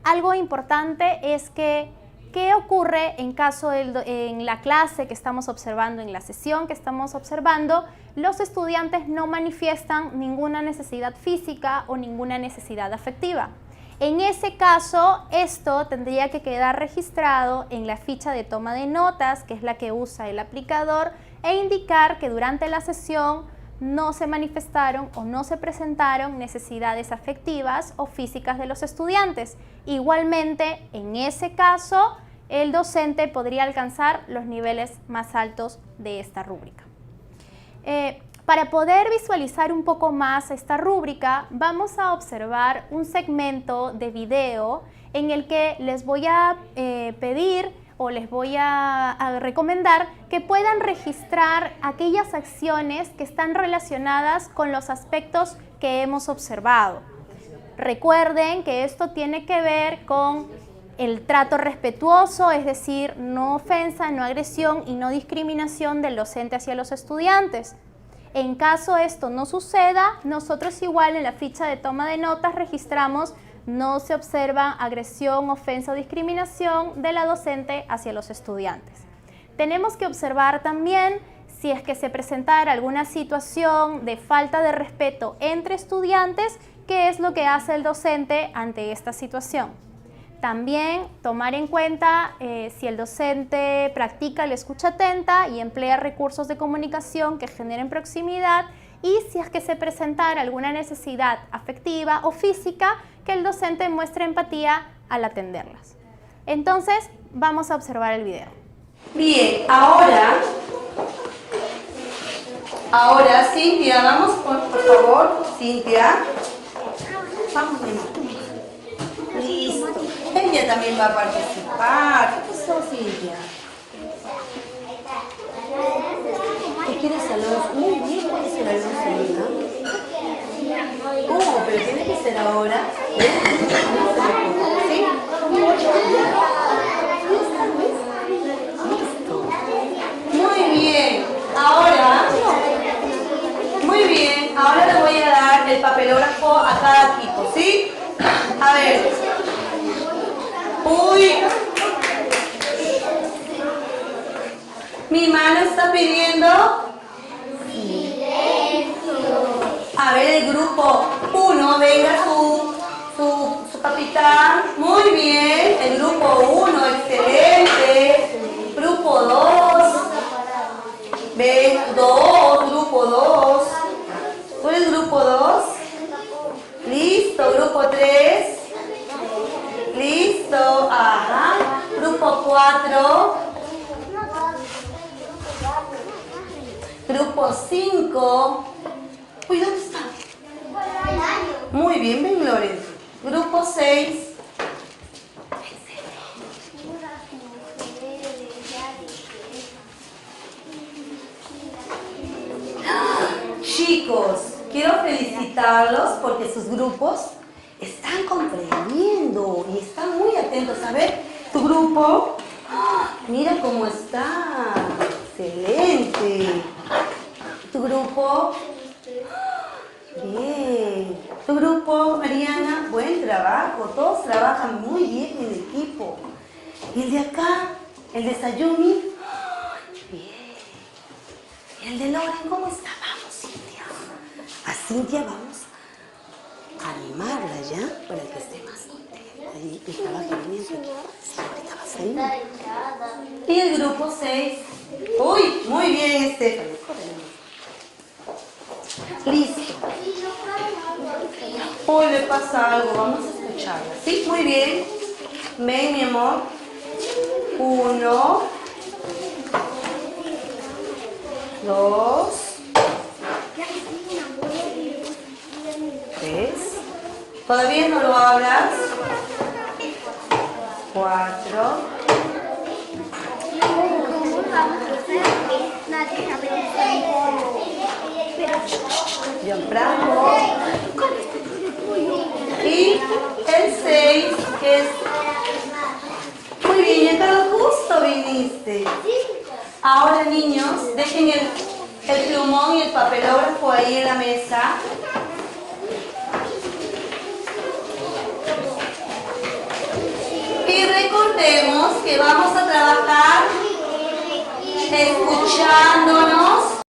Algo importante es que ¿Qué ocurre en caso en la clase que estamos observando, en la sesión que estamos observando? Los estudiantes no manifiestan ninguna necesidad física o ninguna necesidad afectiva. En ese caso, esto tendría que quedar registrado en la ficha de toma de notas, que es la que usa el aplicador, e indicar que durante la sesión no se manifestaron o no se presentaron necesidades afectivas o físicas de los estudiantes. Igualmente, en ese caso, el docente podría alcanzar los niveles más altos de esta rúbrica. Para poder visualizar un poco más esta rúbrica, vamos a observar un segmento de video en el que les voy a pedir o les voy a recomendar que puedan registrar aquellas acciones que están relacionadas con los aspectos que hemos observado. Recuerden que esto tiene que ver con el trato respetuoso, es decir, no ofensa, no agresión y no discriminación del docente hacia los estudiantes. En caso esto no suceda, nosotros igual en la ficha de toma de notas registramos no se observa agresión, ofensa o discriminación de la docente hacia los estudiantes. Tenemos que observar también si es que se presentara alguna situación de falta de respeto entre estudiantes, qué es lo que hace el docente ante esta situación. También tomar en cuenta si el docente practica la escucha atenta y emplea recursos de comunicación que generen proximidad, y si es que se presentara alguna necesidad afectiva o física, que el docente muestre empatía al atenderlas. Entonces, vamos a observar el video. Bien, ahora Cintia, vamos por favor, Cintia. Vamos, mi amor. Listo. Ella también va a participar. ¿Qué pasó, Cintia? ¿Qué quieres salud? Muy bien, ¿puede ser algo salud? ¿Cómo? Pero tiene que ser ahora. ¿Sí? Listo. Muy bien. Ahora le voy a dar el papelógrafo a cada equipo, ¿sí? A ver. Uy. Mi mano está pidiendo. A ver, el grupo 1, venga su capitán. Muy bien. El grupo 1, excelente. Grupo 2. Ven, 2, grupo 2. ¿Tú eres grupo 2? Listo, grupo 3. Listo, ajá. Grupo 4. Grupo 5. Uy, ¿dónde está? Muy bien, ven, Lorenzo. Grupo 6. Chicos, quiero felicitarlos porque sus grupos están comprendiendo y están muy atentos. A ver, tu grupo, mira cómo está. Excelente. Tu grupo, bien. Tu grupo, Mariana, buen trabajo. Todos trabajan muy bien en equipo. Y el de acá, el de Sayumi, bien. Y el de Loren, ¿cómo está? Vamos, Cintia. A Cintia vamos a animarla ya para que esté más contenta. Ahí estaba bien, ahorita va a salir. Y el grupo 6. Uy, muy bien, Stephanie. Listo. Hoy le pasa algo, vamos a escucharla. Sí, muy bien. Ven, mi amor. 1, 2, 3. ¿Todavía no lo hablas? 4. Gianfranco. Y el 6, que es... Muy bien, ya todo justo viniste. Ahora, niños, dejen el plumón y el papelógrafo ahí en la mesa. Y recordemos que va escuchándonos.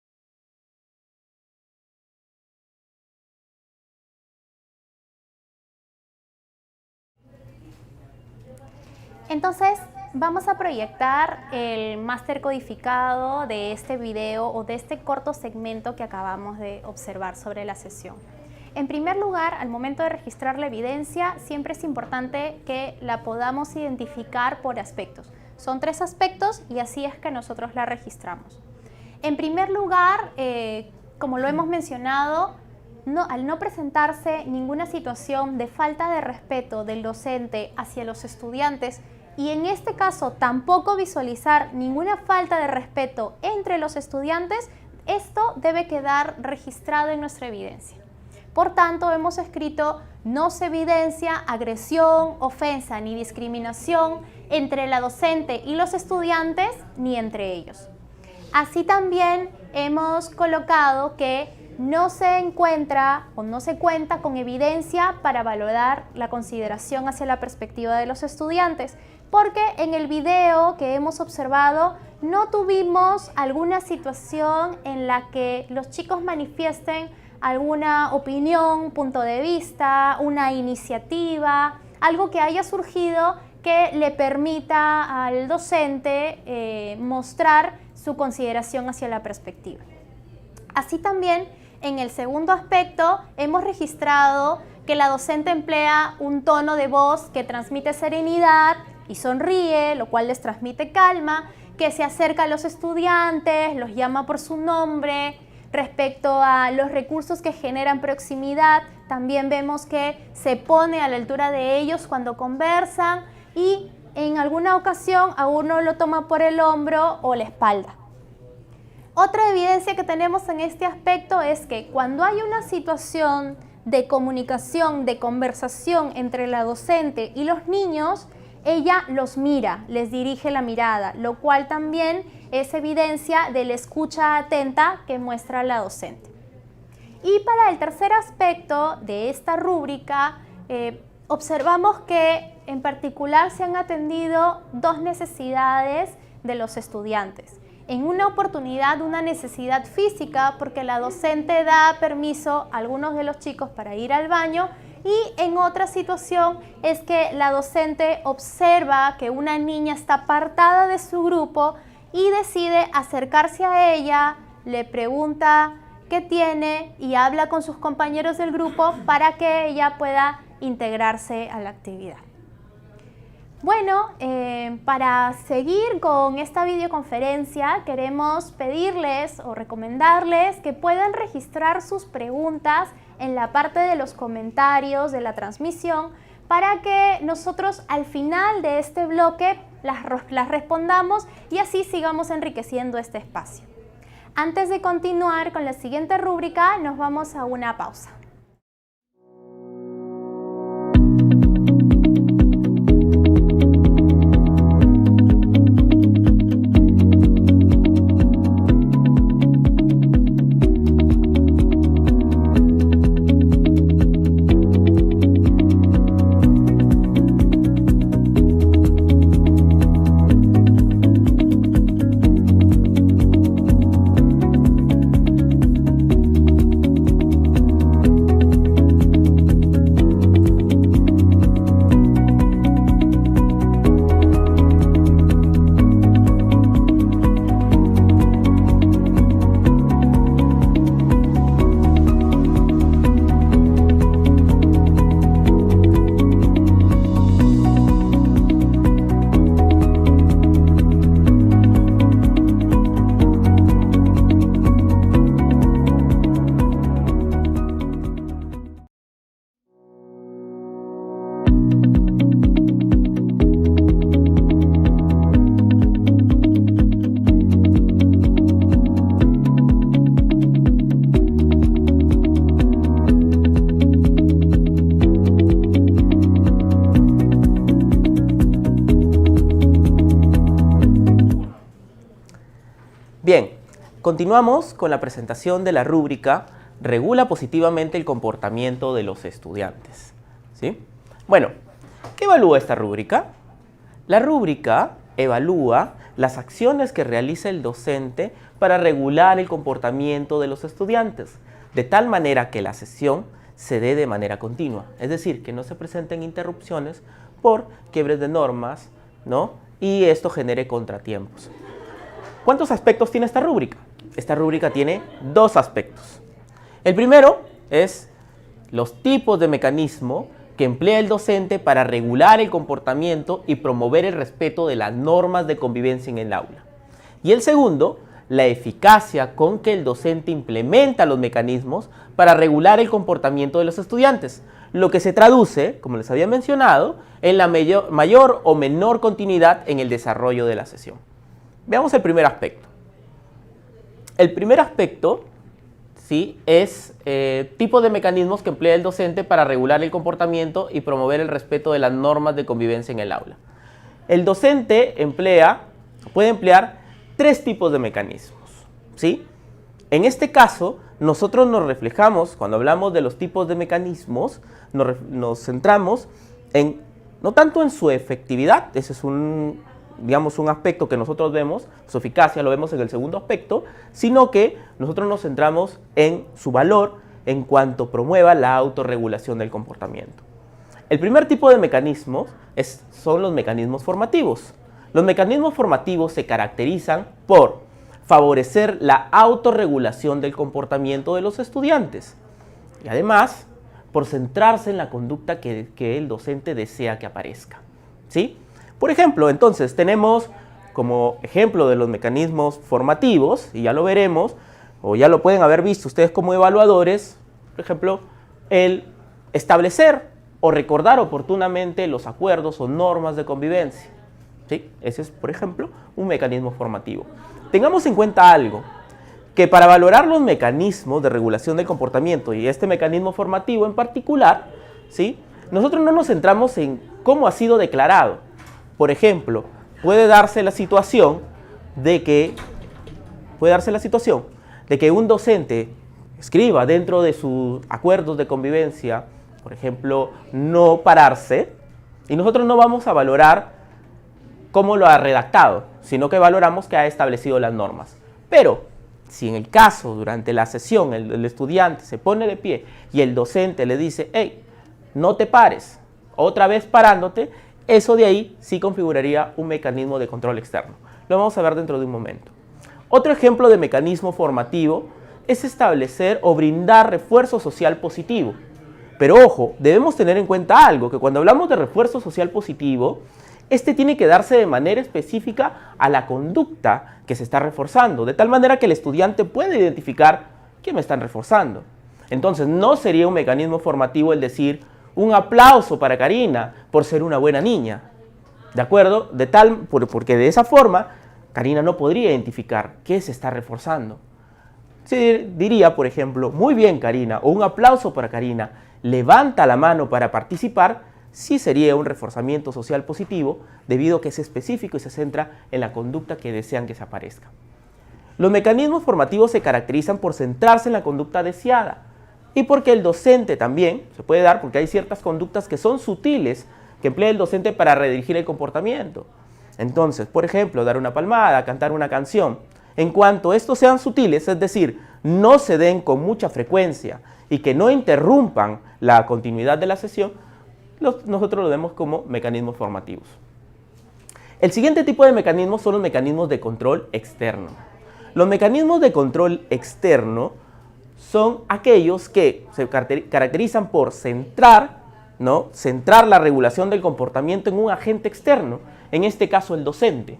Entonces, vamos a proyectar el máster codificado de este video o de este corto segmento que acabamos de observar sobre la sesión. En primer lugar, al momento de registrar la evidencia, siempre es importante que la podamos identificar por aspectos. Son 3 aspectos y así es que nosotros la registramos. En primer lugar, como lo hemos mencionado, al no presentarse ninguna situación de falta de respeto del docente hacia los estudiantes y en este caso tampoco visualizar ninguna falta de respeto entre los estudiantes, esto debe quedar registrado en nuestra evidencia. Por tanto, hemos escrito: no se evidencia agresión, ofensa ni discriminación entre la docente y los estudiantes ni entre ellos. Así también hemos colocado que no se encuentra o no se cuenta con evidencia para valorar la consideración hacia la perspectiva de los estudiantes, porque en el video que hemos observado no tuvimos alguna situación en la que los chicos manifiesten alguna opinión, punto de vista, una iniciativa, algo que haya surgido que le permita al docente mostrar su consideración hacia la perspectiva. Así también, en el segundo aspecto, hemos registrado que la docente emplea un tono de voz que transmite serenidad y sonríe, lo cual les transmite calma, que se acerca a los estudiantes, los llama por su nombre. Respecto a los recursos que generan proximidad, también vemos que se pone a la altura de ellos cuando conversan y en alguna ocasión a uno lo toma por el hombro o la espalda. Otra evidencia que tenemos en este aspecto es que cuando hay una situación de comunicación, de conversación entre la docente y los niños, ella los mira, les dirige la mirada, lo cual también es evidencia de la escucha atenta que muestra la docente. Y para el tercer aspecto de esta rúbrica, observamos que en particular se han atendido 2 necesidades de los estudiantes. En una oportunidad, una necesidad física, porque la docente da permiso a algunos de los chicos para ir al baño, y en otra situación es que la docente observa que una niña está apartada de su grupo y decide acercarse a ella, le pregunta qué tiene y habla con sus compañeros del grupo para que ella pueda integrarse a la actividad. Bueno, para seguir con esta videoconferencia queremos pedirles o recomendarles que puedan registrar sus preguntas en la parte de los comentarios de la transmisión para que nosotros al final de este bloque las respondamos y así sigamos enriqueciendo este espacio. Antes de continuar con la siguiente rúbrica, nos vamos a una pausa. Bien, continuamos con la presentación de la rúbrica Regula positivamente el comportamiento de los estudiantes. ¿Sí? Bueno, ¿qué evalúa esta rúbrica? La rúbrica evalúa las acciones que realiza el docente para regular el comportamiento de los estudiantes, de tal manera que la sesión se dé de manera continua, es decir, que no se presenten interrupciones por quiebres de normas, ¿no? Y esto genere contratiempos. ¿Cuántos aspectos tiene esta rúbrica? Esta rúbrica tiene 2 aspectos. El primero es los tipos de mecanismo que emplea el docente para regular el comportamiento y promover el respeto de las normas de convivencia en el aula. Y el segundo, la eficacia con que el docente implementa los mecanismos para regular el comportamiento de los estudiantes, lo que se traduce, como les había mencionado, en la mayor o menor continuidad en el desarrollo de la sesión. Veamos el primer aspecto. El primer aspecto, ¿sí?, es tipo de mecanismos que emplea el docente para regular el comportamiento y promover el respeto de las normas de convivencia en el aula. El docente puede emplear 3 tipos de mecanismos, ¿sí? En este caso, nosotros nos reflejamos, cuando hablamos de los tipos de mecanismos, nos centramos no tanto en su efectividad, ese es un aspecto que nosotros vemos, su eficacia lo vemos en el segundo aspecto, sino que nosotros nos centramos en su valor en cuanto promueva la autorregulación del comportamiento. El primer tipo de mecanismos son los mecanismos formativos. Los mecanismos formativos se caracterizan por favorecer la autorregulación del comportamiento de los estudiantes y además por centrarse en la conducta que el docente desea que aparezca, ¿sí? Por ejemplo, entonces tenemos como ejemplo de los mecanismos formativos, y ya lo veremos, o ya lo pueden haber visto ustedes como evaluadores, por ejemplo, el establecer o recordar oportunamente los acuerdos o normas de convivencia, ¿sí? Ese es, por ejemplo, un mecanismo formativo. Tengamos en cuenta algo, que para valorar los mecanismos de regulación del comportamiento y este mecanismo formativo en particular, ¿sí?, nosotros no nos centramos en cómo ha sido declarado. Por ejemplo, puede darse la situación de que un docente escriba dentro de sus acuerdos de convivencia, por ejemplo, no pararse, y nosotros no vamos a valorar cómo lo ha redactado, sino que valoramos que ha establecido las normas. Pero si en el caso, durante la sesión, el estudiante se pone de pie y el docente le dice, hey, no te pares, otra vez parándote, eso de ahí sí configuraría un mecanismo de control externo. Lo vamos a ver dentro de un momento. Otro ejemplo de mecanismo formativo es establecer o brindar refuerzo social positivo. Pero ojo, debemos tener en cuenta algo, que cuando hablamos de refuerzo social positivo, este tiene que darse de manera específica a la conducta que se está reforzando, de tal manera que el estudiante puede identificar quién me están reforzando. Entonces, no sería un mecanismo formativo el decir un aplauso para Karina por ser una buena niña, ¿de acuerdo? Porque de esa forma, Karina no podría identificar qué se está reforzando. Se diría, por ejemplo, muy bien Karina, o un aplauso para Karina, levanta la mano para participar, sí sería un reforzamiento social positivo, debido a que es específico y se centra en la conducta que desean que se aparezca. Los mecanismos formativos se caracterizan por centrarse en la conducta deseada y porque el docente también se puede dar, porque hay ciertas conductas que son sutiles que emplea el docente para redirigir el comportamiento. Entonces, por ejemplo, dar una palmada, cantar una canción. En cuanto estos sean sutiles, es decir, no se den con mucha frecuencia y que no interrumpan la continuidad de la sesión, nosotros lo vemos como mecanismos formativos. El siguiente tipo de mecanismos son los mecanismos de control externo. Los mecanismos de control externo son aquellos que se caracterizan por centrar la regulación del comportamiento en un agente externo, en este caso el docente,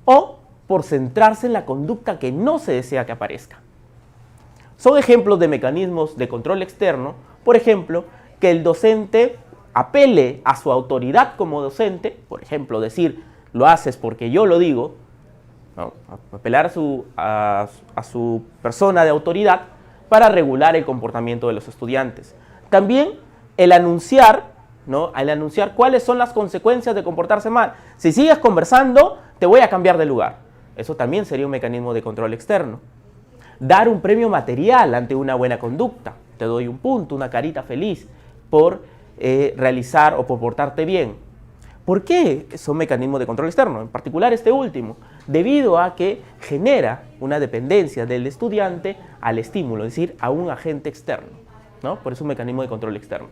o por centrarse en la conducta que no se desea que aparezca. Son ejemplos de mecanismos de control externo, por ejemplo, que el docente apele a su autoridad como docente, por ejemplo, decir, lo haces porque yo lo digo, ¿no? Apelar a su persona de autoridad para regular el comportamiento de los estudiantes. También el anunciar, cuáles son las consecuencias de comportarse mal. Si sigues conversando, te voy a cambiar de lugar. Eso también sería un mecanismo de control externo. Dar un premio material ante una buena conducta. Te doy un punto, una carita feliz por realizar o por portarte bien. ¿Por qué son mecanismos de control externo? En particular este último, debido a que genera una dependencia del estudiante al estímulo, es decir, a un agente externo, ¿no? Por eso es un mecanismo de control externo.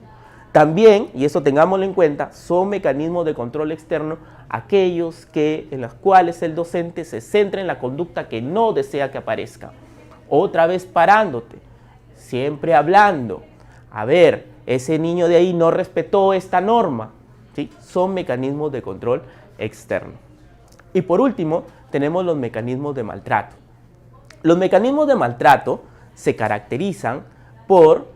También, y eso tengámoslo en cuenta, son mecanismos de control externo aquellos en los cuales el docente se centra en la conducta que no desea que aparezca. Otra vez parándote, siempre hablando. A ver, ese niño de ahí no respetó esta norma. ¿Sí? Son mecanismos de control externo. Y por último, tenemos los mecanismos de maltrato. Los mecanismos de maltrato se caracterizan por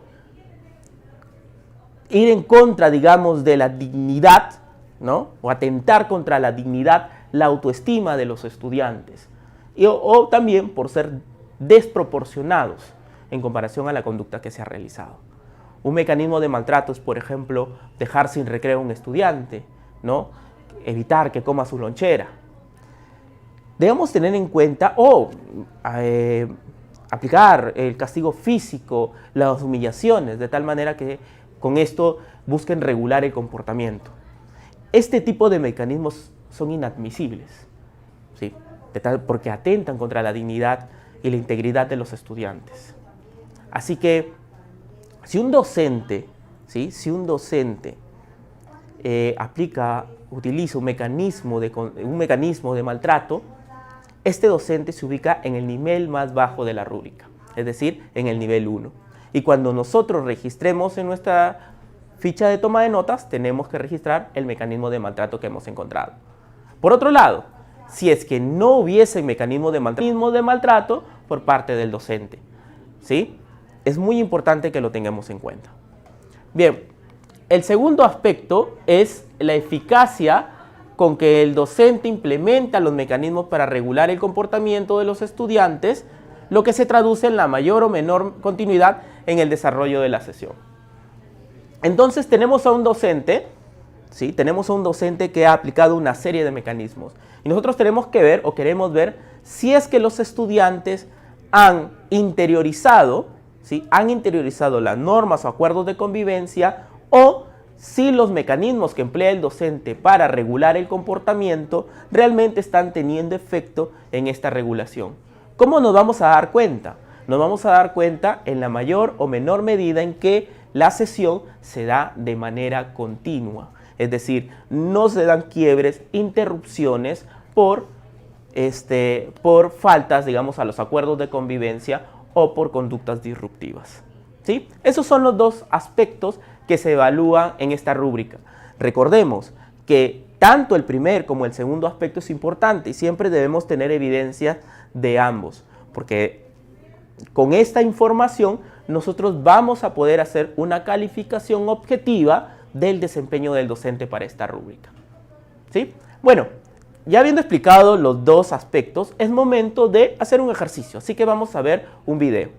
ir en contra, digamos, de la dignidad, ¿no? O atentar contra la dignidad, la autoestima de los estudiantes. O también por ser desproporcionados en comparación a la conducta que se ha realizado. Un mecanismo de maltrato es, por ejemplo, dejar sin recreo a un estudiante, ¿no? Evitar que coma su lonchera. Debemos tener en cuenta aplicar el castigo físico, las humillaciones, de tal manera que con esto busquen regular el comportamiento. Este tipo de mecanismos son inadmisibles, ¿sí? Porque atentan contra la dignidad y la integridad de los estudiantes. Así que, si un docente, ¿sí? Utiliza un mecanismo de maltrato, este docente se ubica en el nivel más bajo de la rúbrica, es decir, en el nivel 1. Y cuando nosotros registremos en nuestra ficha de toma de notas, tenemos que registrar el mecanismo de maltrato que hemos encontrado. Por otro lado, si es que no hubiese mecanismo de maltrato por parte del docente, ¿sí? Es muy importante que lo tengamos en cuenta. Bien, el segundo aspecto es la eficacia con que el docente implementa los mecanismos para regular el comportamiento de los estudiantes, lo que se traduce en la mayor o menor continuidad en el desarrollo de la sesión. Entonces tenemos a un docente, ¿sí? Tenemos a un docente que ha aplicado una serie de mecanismos. Y nosotros tenemos que ver o queremos ver si es que los estudiantes han interiorizado, ¿sí? Han interiorizado las normas o acuerdos de convivencia, o si los mecanismos que emplea el docente para regular el comportamiento realmente están teniendo efecto en esta regulación. ¿Cómo nos vamos a dar cuenta? Nos vamos a dar cuenta en la mayor o menor medida en que la sesión se da de manera continua. Es decir, no se dan quiebres, interrupciones por faltas, digamos, a los acuerdos de convivencia o por conductas disruptivas, ¿sí? Esos son los dos aspectos que se evalúan en esta rúbrica. Recordemos que tanto el primer como el segundo aspecto es importante y siempre debemos tener evidencia de ambos, porque con esta información nosotros vamos a poder hacer una calificación objetiva del desempeño del docente para esta rúbrica, ¿sí? Bueno, ya habiendo explicado los dos aspectos, es momento de hacer un ejercicio, así que vamos a ver un video.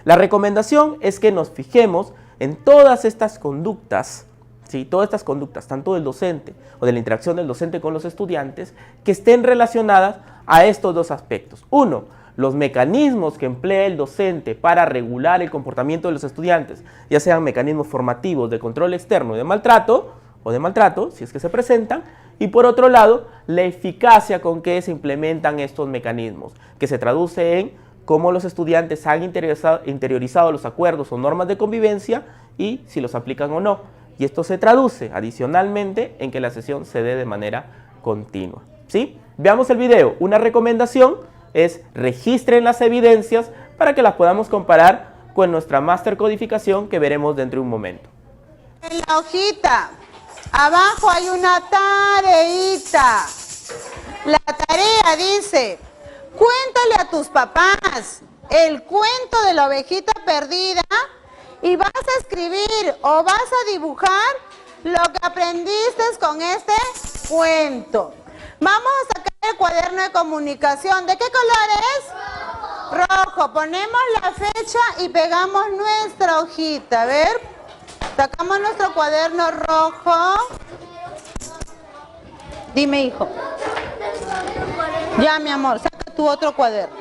La recomendación es que nos fijemos en todas estas conductas, ¿sí? Todas estas conductas, tanto del docente o de la interacción del docente con los estudiantes, que estén relacionadas a estos dos aspectos. Uno, los mecanismos que emplea el docente para regular el comportamiento de los estudiantes, ya sean mecanismos formativos de control externo y de maltrato, si es que se presentan, y por otro lado, la eficacia con que se implementan estos mecanismos, que se traduce en cómo los estudiantes han interiorizado los acuerdos o normas de convivencia y si los aplican o no. Y esto se traduce adicionalmente en que la sesión se dé de manera continua, ¿sí? Veamos el video. Una recomendación es registren las evidencias para que las podamos comparar con nuestra máster codificación que veremos dentro de un momento. En la hojita, abajo hay una tareita. La tarea dice, cuéntale a tus papás el cuento de la ovejita perdida y vas a escribir o vas a dibujar lo que aprendiste con este cuento. Vamos a sacar el cuaderno de comunicación. ¿De qué color es? Rojo. Ponemos la fecha y pegamos nuestra hojita. A ver, sacamos nuestro cuaderno rojo. Dime, hijo. Ya, mi amor, saca tu otro cuaderno.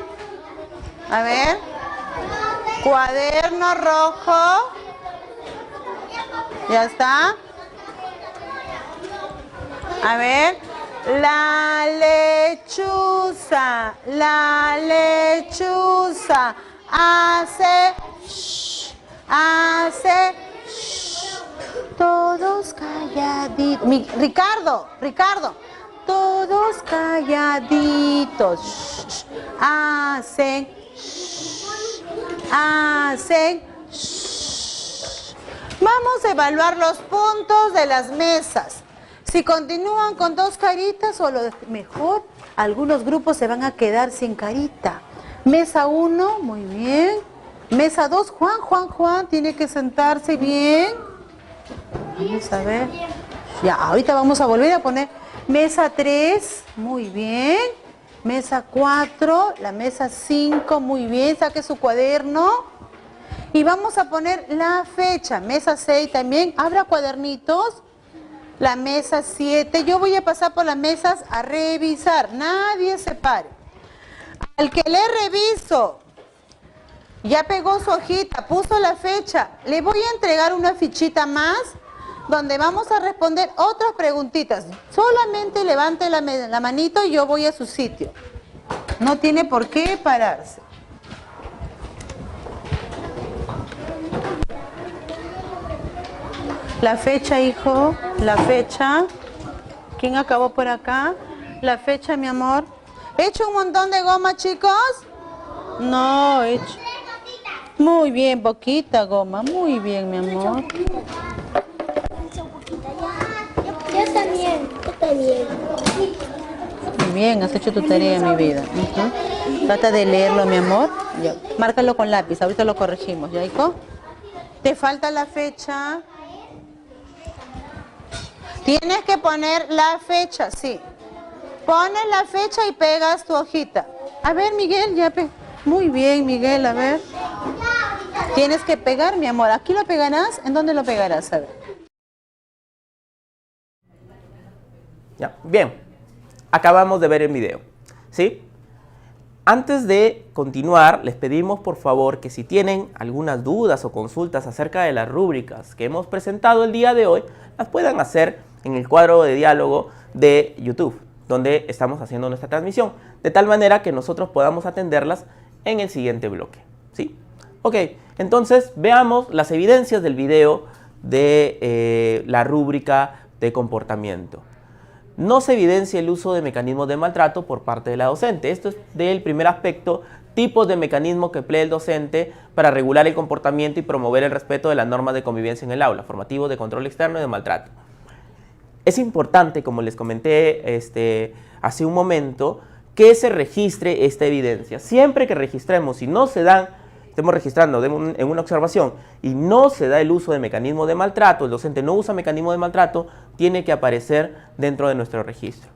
A ver. Cuaderno rojo. Ya está. A ver. La lechuza hace shh, hace shh. Todos calladitos. Ricardo, todos calladitos. Shh, hacen shh, hacen shh. Vamos a evaluar los puntos de las mesas. Si continúan con 2 caritas o lo mejor, algunos grupos se van a quedar sin carita. Mesa 1, muy bien. Mesa 2, Juan, tiene que sentarse bien. Vamos a ver. Ya, ahorita vamos a volver a poner. Mesa 3, muy bien. Mesa 4, la mesa 5, muy bien. Saque su cuaderno. Y vamos a poner la fecha. Mesa 6 también. Abra cuadernitos. La mesa 7, yo voy a pasar por las mesas a revisar, nadie se pare. Al que le reviso, ya pegó su hojita, puso la fecha, le voy a entregar una fichita más donde vamos a responder otras preguntitas. Solamente levante la manito y yo voy a su sitio. No tiene por qué pararse. La fecha, hijo, la fecha. ¿Quién acabó por acá? La fecha, mi amor. ¿He hecho un montón de goma, chicos? No, he hecho. Muy bien, poquita goma. Muy bien, mi amor. Yo también. Muy bien, has hecho tu tarea, mi vida. Trata de leerlo, mi amor. Ya. Márcalo con lápiz, ahorita lo corregimos, ¿ya, hijo? ¿Te falta la fecha? Tienes que poner la fecha, sí. Pones la fecha y pegas tu hojita. A ver, Miguel, ya muy bien, Miguel, a ver. Tienes que pegar, mi amor. ¿Aquí lo pegarás? ¿En dónde lo pegarás? A ver. Ya, bien. Acabamos de ver el video, ¿sí? Antes de continuar, les pedimos por favor que si tienen algunas dudas o consultas acerca de las rúbricas que hemos presentado el día de hoy, las puedan hacer en el cuadro de diálogo de YouTube, donde estamos haciendo nuestra transmisión, de tal manera que nosotros podamos atenderlas en el siguiente bloque, ¿sí? Ok, entonces veamos las evidencias del video de la rúbrica de comportamiento. No se evidencia el uso de mecanismos de maltrato por parte de la docente. Esto es del primer aspecto, tipos de mecanismos que emplea el docente para regular el comportamiento y promover el respeto de las normas de convivencia en el aula, formativos de control externo y de maltrato. Es importante, como les comenté hace un momento, que se registre esta evidencia. Siempre que registremos, si no se dan, estemos registrando en una observación y no se da el uso de mecanismos de maltrato, el docente no usa mecanismos de maltrato, tiene que aparecer dentro de nuestro registro.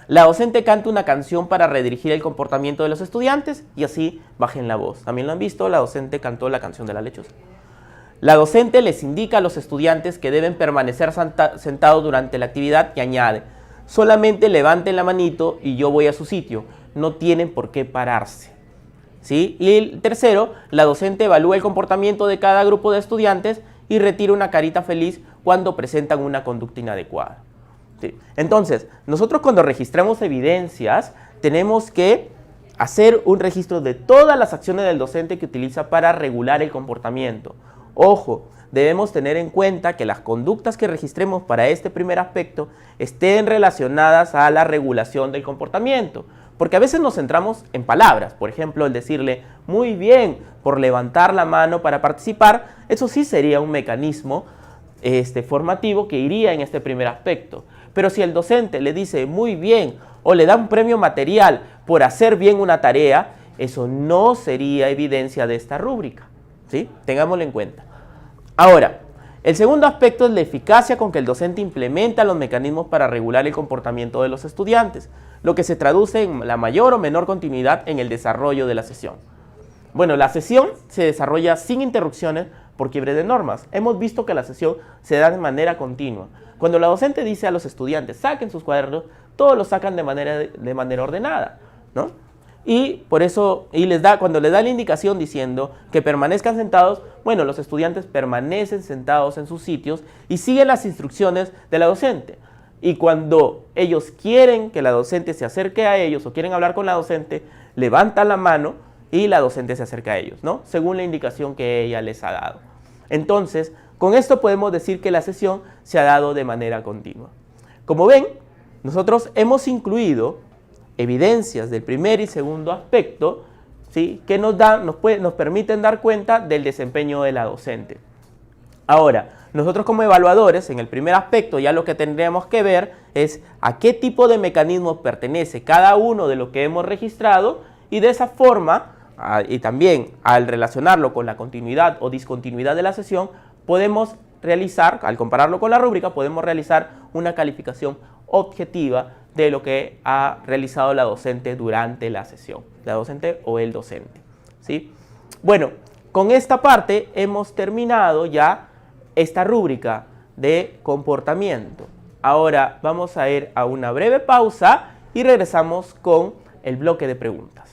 La docente canta una canción para redirigir el comportamiento de los estudiantes y así bajen la voz. También lo han visto, la docente cantó la canción de la lechuza. La docente les indica a los estudiantes que deben permanecer sentados durante la actividad y añade: solamente levanten la manito y yo voy a su sitio, no tienen por qué pararse. ¿Sí? Y el tercero, la docente evalúa el comportamiento de cada grupo de estudiantes y retira una carita feliz cuando presentan una conducta inadecuada. ¿Sí? Entonces, nosotros cuando registramos evidencias, tenemos que hacer un registro de todas las acciones del docente que utiliza para regular el comportamiento. Ojo, debemos tener en cuenta que las conductas que registremos para este primer aspecto estén relacionadas a la regulación del comportamiento. Porque a veces nos centramos en palabras, por ejemplo, el decirle muy bien por levantar la mano para participar, eso sí sería un mecanismo formativo que iría en este primer aspecto. Pero si el docente le dice muy bien o le da un premio material por hacer bien una tarea, eso no sería evidencia de esta rúbrica, ¿sí? Tengámoslo en cuenta. Ahora, el segundo aspecto es la eficacia con que el docente implementa los mecanismos para regular el comportamiento de los estudiantes, lo que se traduce en la mayor o menor continuidad en el desarrollo de la sesión. Bueno, la sesión se desarrolla sin interrupciones por quiebre de normas. Hemos visto que la sesión se da de manera continua. Cuando la docente dice a los estudiantes, saquen sus cuadernos, todos los sacan de manera ordenada, ¿no? Y por eso, cuando les da la indicación diciendo que permanezcan sentados, bueno, los estudiantes permanecen sentados en sus sitios y siguen las instrucciones de la docente. y cuando ellos quieren que la docente se acerque a ellos o quieren hablar con la docente, levantan la mano y la docente se acerca a ellos, ¿no? Según la indicación que ella les ha dado. Entonces, con esto podemos decir que la sesión se ha dado de manera continua. Como ven, nosotros hemos incluido evidencias del primer y segundo aspecto, ¿sí?, que nos permiten dar cuenta del desempeño de la docente. Ahora, nosotros como evaluadores, en el primer aspecto, ya lo que tendríamos que ver es a qué tipo de mecanismos pertenece cada uno de lo que hemos registrado, y de esa forma, y también al relacionarlo con la continuidad o discontinuidad de la sesión, podemos realizar, al compararlo con la rúbrica, podemos realizar una calificación objetiva de lo que ha realizado la docente durante la sesión, la docente o el docente, ¿sí? Bueno, con esta parte hemos terminado ya esta rúbrica de comportamiento. Ahora vamos a ir a una breve pausa y regresamos con el bloque de preguntas.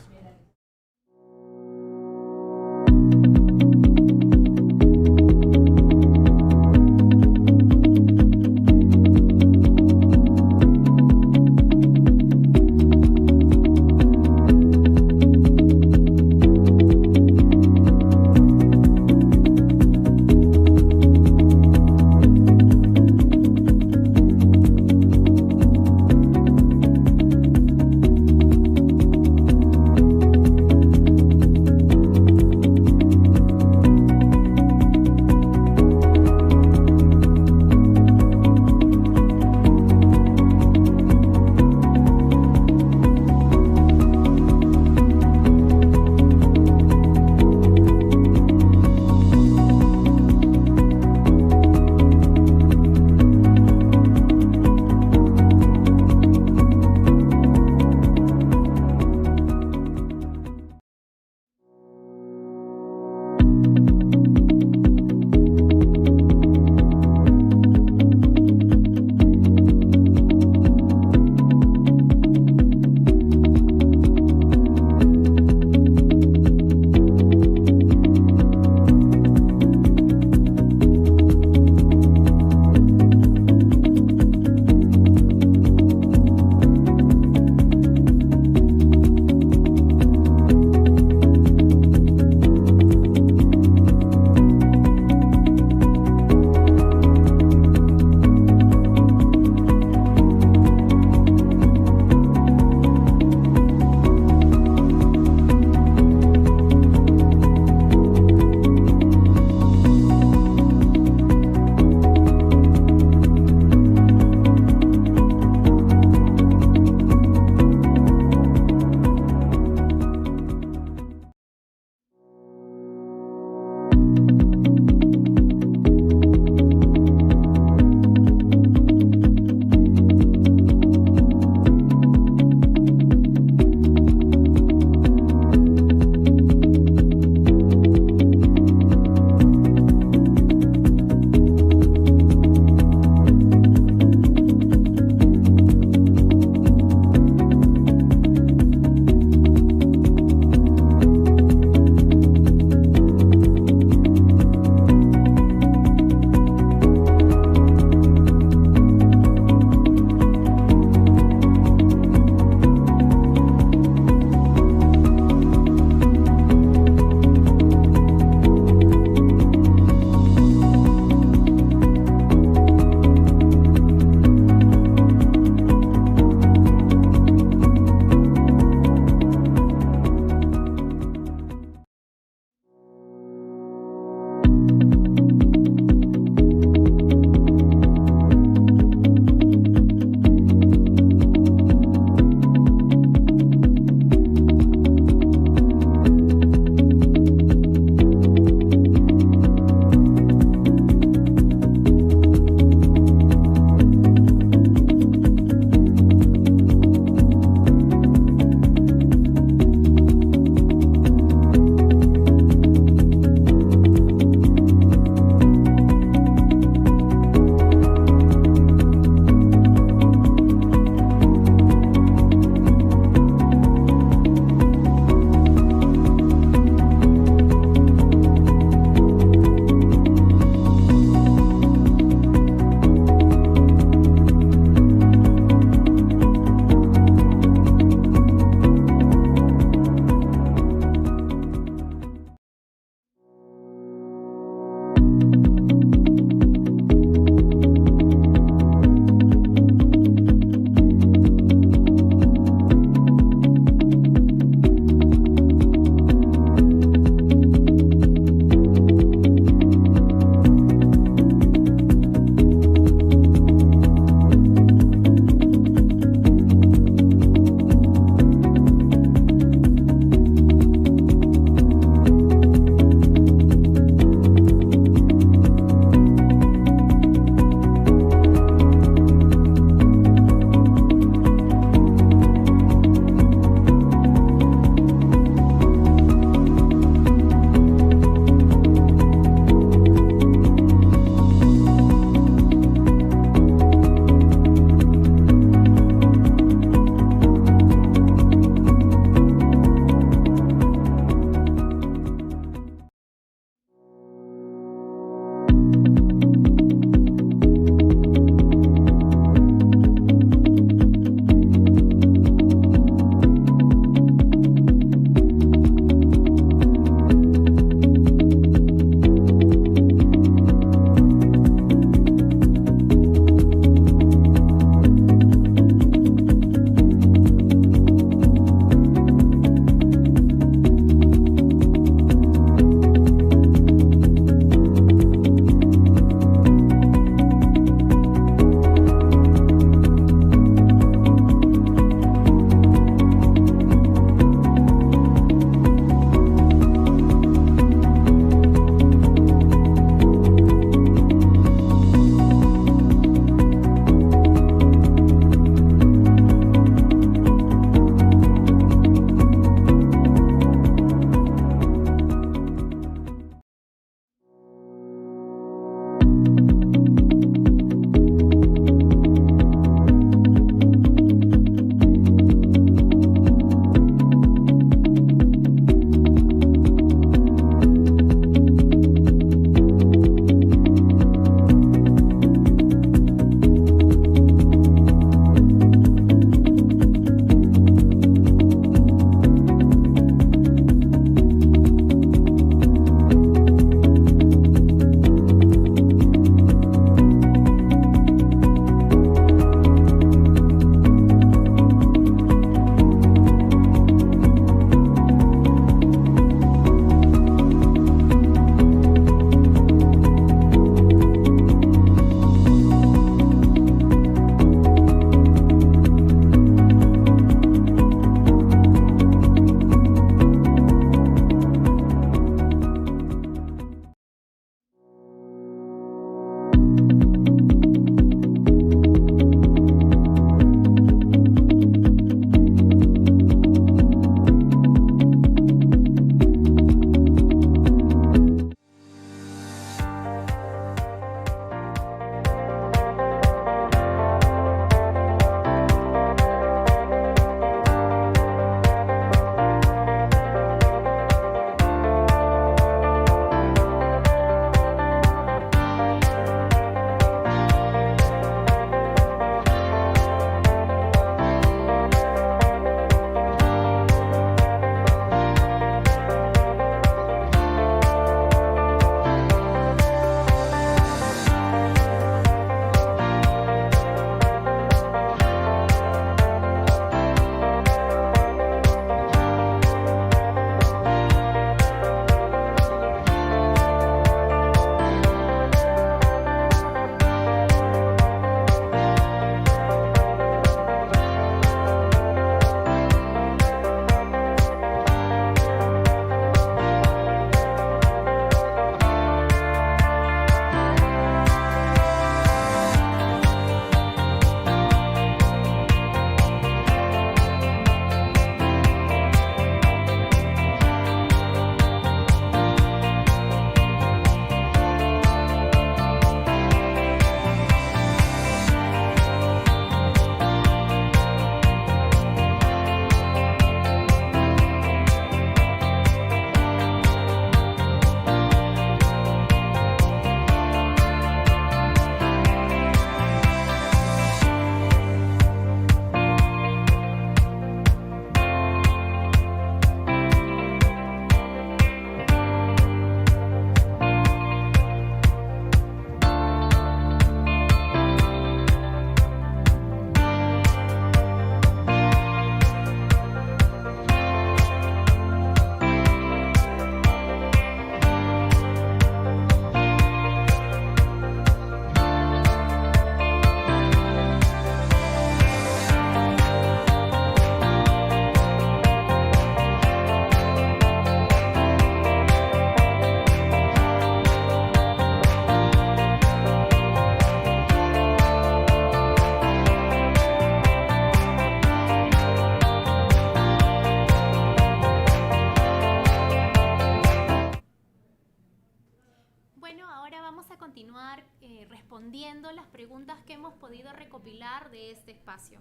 continuar respondiendo las preguntas que hemos podido recopilar de este espacio.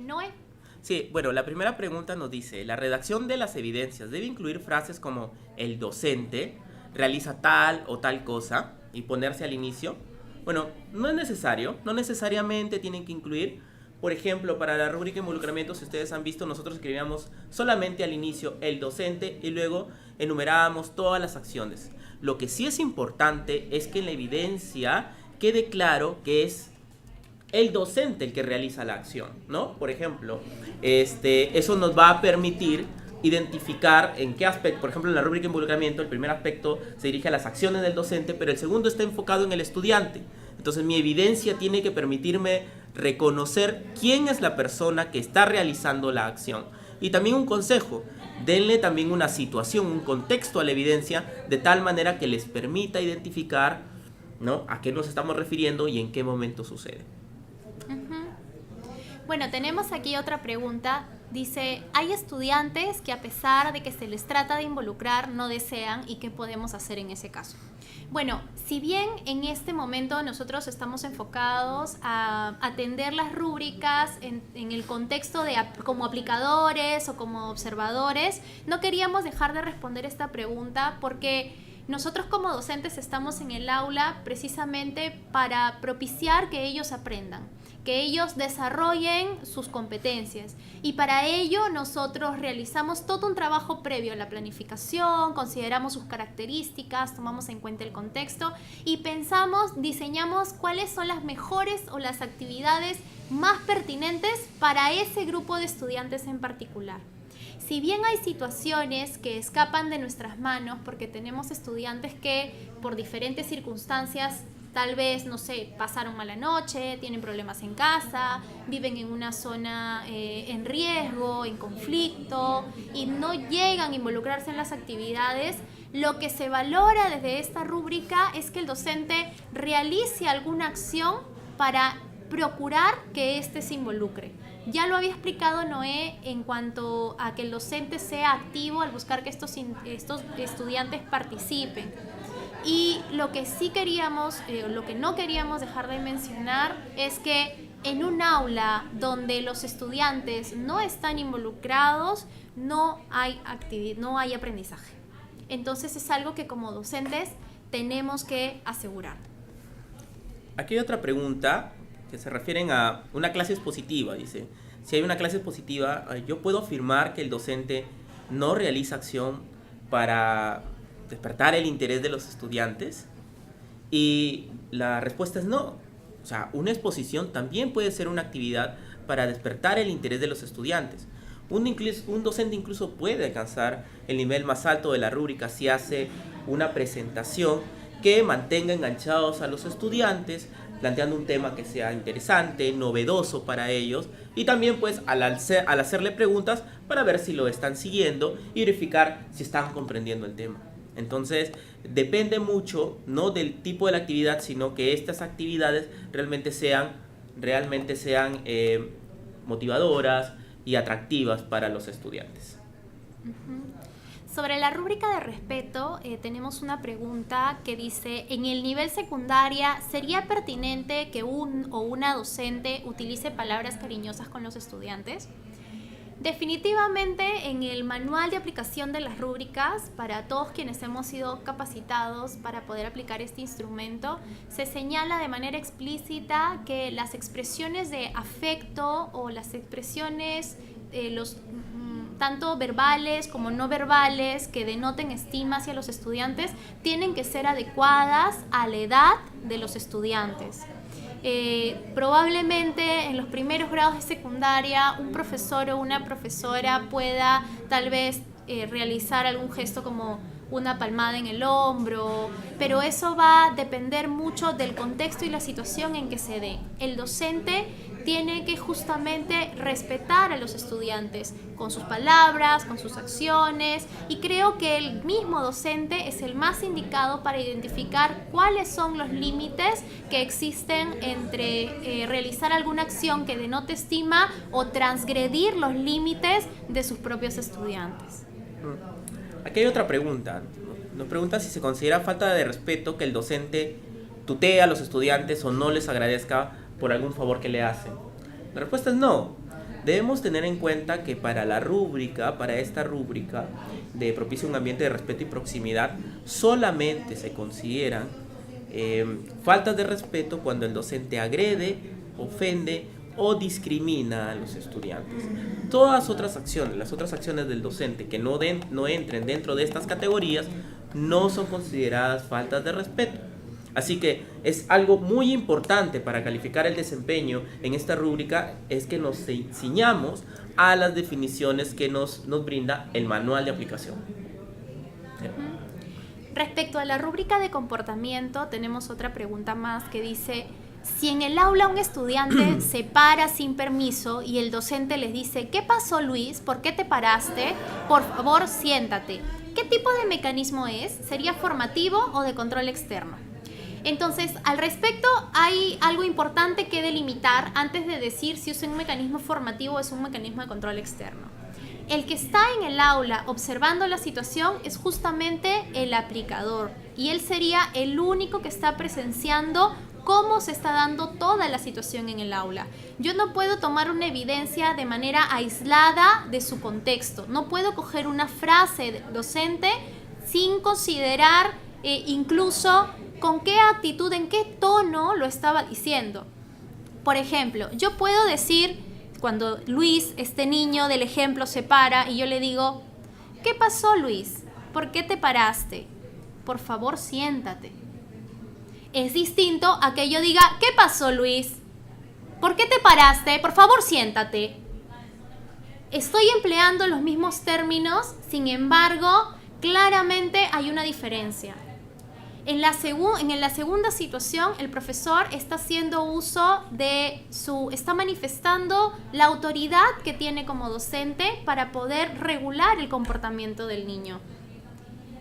Noé. Sí, bueno, la primera pregunta nos dice, la redacción de las evidencias debe incluir frases como el docente realiza tal o tal cosa y ponerse al inicio. Bueno, no es necesario, no necesariamente tienen que incluir. Por ejemplo, para la rúbrica de involucramiento, si ustedes han visto, nosotros escribíamos solamente al inicio el docente y luego enumerábamos todas las acciones. Lo que sí es importante es que en la evidencia quede claro que es el docente el que realiza la acción, ¿no? Por ejemplo, eso nos va a permitir identificar en qué aspecto, por ejemplo, en la rúbrica de involucramiento, el primer aspecto se dirige a las acciones del docente, pero el segundo está enfocado en el estudiante. Entonces, mi evidencia tiene que permitirme reconocer quién es la persona que está realizando la acción. Y también un consejo, denle también una situación, un contexto a la evidencia, de tal manera que les permita identificar, ¿no?, a qué nos estamos refiriendo y en qué momento sucede. Bueno, tenemos aquí otra pregunta. Dice, hay estudiantes que a pesar de que se les trata de involucrar, no desean, ¿y qué podemos hacer en ese caso? Bueno, si bien en este momento nosotros estamos enfocados a atender las rúbricas en el contexto de como aplicadores o como observadores, no queríamos dejar de responder esta pregunta porque nosotros como docentes estamos en el aula precisamente para propiciar que ellos aprendan, que ellos desarrollen sus competencias, y para ello nosotros realizamos todo un trabajo previo a la planificación, consideramos sus características, tomamos en cuenta el contexto y diseñamos cuáles son las mejores o las actividades más pertinentes para ese grupo de estudiantes en particular. Si bien hay situaciones que escapan de nuestras manos porque tenemos estudiantes que por diferentes circunstancias tal vez, no sé, pasaron mala noche, tienen problemas en casa, viven en una zona en riesgo, en conflicto y no llegan a involucrarse en las actividades, lo que se valora desde esta rúbrica es que el docente realice alguna acción para procurar que éste se involucre. Ya lo había explicado Noé en cuanto a que el docente sea activo al buscar que estos estudiantes participen. Y lo que sí queríamos, lo que no queríamos dejar de mencionar es que en un aula donde los estudiantes no están involucrados, no hay aprendizaje. Entonces es algo que como docentes tenemos que asegurar. Aquí hay otra pregunta que se refieren a una clase expositiva. Dice, si hay una clase expositiva, ¿yo puedo afirmar que el docente no realiza acción para despertar el interés de los estudiantes? Y la respuesta es no. O sea, una exposición también puede ser una actividad para despertar el interés de los estudiantes. Un docente incluso puede alcanzar el nivel más alto de la rúbrica si hace una presentación que mantenga enganchados a los estudiantes, planteando un tema que sea interesante, novedoso para ellos, y también pues al hacerle preguntas para ver si lo están siguiendo y verificar si están comprendiendo el tema. Entonces depende mucho no del tipo de la actividad, sino que estas actividades realmente sean motivadoras y atractivas para los estudiantes. Sobre la rúbrica de respeto, tenemos una pregunta que dice, en el nivel secundaria, ¿sería pertinente que un o una docente utilice palabras cariñosas con los estudiantes? Definitivamente, en el manual de aplicación de las rúbricas, para todos quienes hemos sido capacitados para poder aplicar este instrumento, se señala de manera explícita que las expresiones de afecto o las expresiones, tanto verbales como no verbales, que denoten estima hacia los estudiantes, tienen que ser adecuadas a la edad de los estudiantes. Probablemente en los primeros grados de secundaria un profesor o una profesora pueda tal vez realizar algún gesto como una palmada en el hombro, pero eso va a depender mucho del contexto y la situación en que se dé. El docente tiene que justamente respetar a los estudiantes con sus palabras, con sus acciones, y creo que el mismo docente es el más indicado para identificar cuáles son los límites que existen entre realizar alguna acción que denote estima o transgredir los límites de sus propios estudiantes. Aquí hay otra pregunta. Nos pregunta si se considera falta de respeto que el docente tutee a los estudiantes o no les agradezca por algún favor que le hacen? La respuesta es no. Debemos tener en cuenta que para esta rúbrica de propicia un ambiente de respeto y proximidad, solamente se consideran faltas de respeto cuando el docente agrede, ofende o discrimina a los estudiantes. Todas otras acciones, las otras acciones del docente que no entren dentro de estas categorías, no son consideradas faltas de respeto. Así que es algo muy importante para calificar el desempeño en esta rúbrica, es que nos ciñamos a las definiciones que nos brinda el manual de aplicación. Respecto a la rúbrica de comportamiento, tenemos otra pregunta más que dice: si en el aula un estudiante se para sin permiso y el docente les dice: ¿qué pasó, Luis? ¿Por qué te paraste? Por favor, siéntate. ¿Qué tipo de mecanismo es? ¿Sería formativo o de control externo? Entonces, al respecto, hay algo importante que delimitar antes de decir si es un mecanismo formativo o es un mecanismo de control externo. El que está en el aula observando la situación es justamente el aplicador, y él sería el único que está presenciando cómo se está dando toda la situación en el aula. Yo no puedo tomar una evidencia de manera aislada de su contexto. No puedo coger una frase docente sin considerar incluso con qué actitud, en qué tono lo estaba diciendo. Por ejemplo, yo puedo decir, cuando Luis, este niño del ejemplo, se para y yo le digo: ¿qué pasó, Luis? ¿Por qué te paraste? Por favor, siéntate. Es distinto a que yo diga: ¿qué pasó, Luis? ¿Por qué te paraste? Por favor, siéntate. Estoy empleando los mismos términos, sin embargo, claramente hay una diferencia. En la segunda situación, el profesor está haciendo uso está manifestando la autoridad que tiene como docente para poder regular el comportamiento del niño.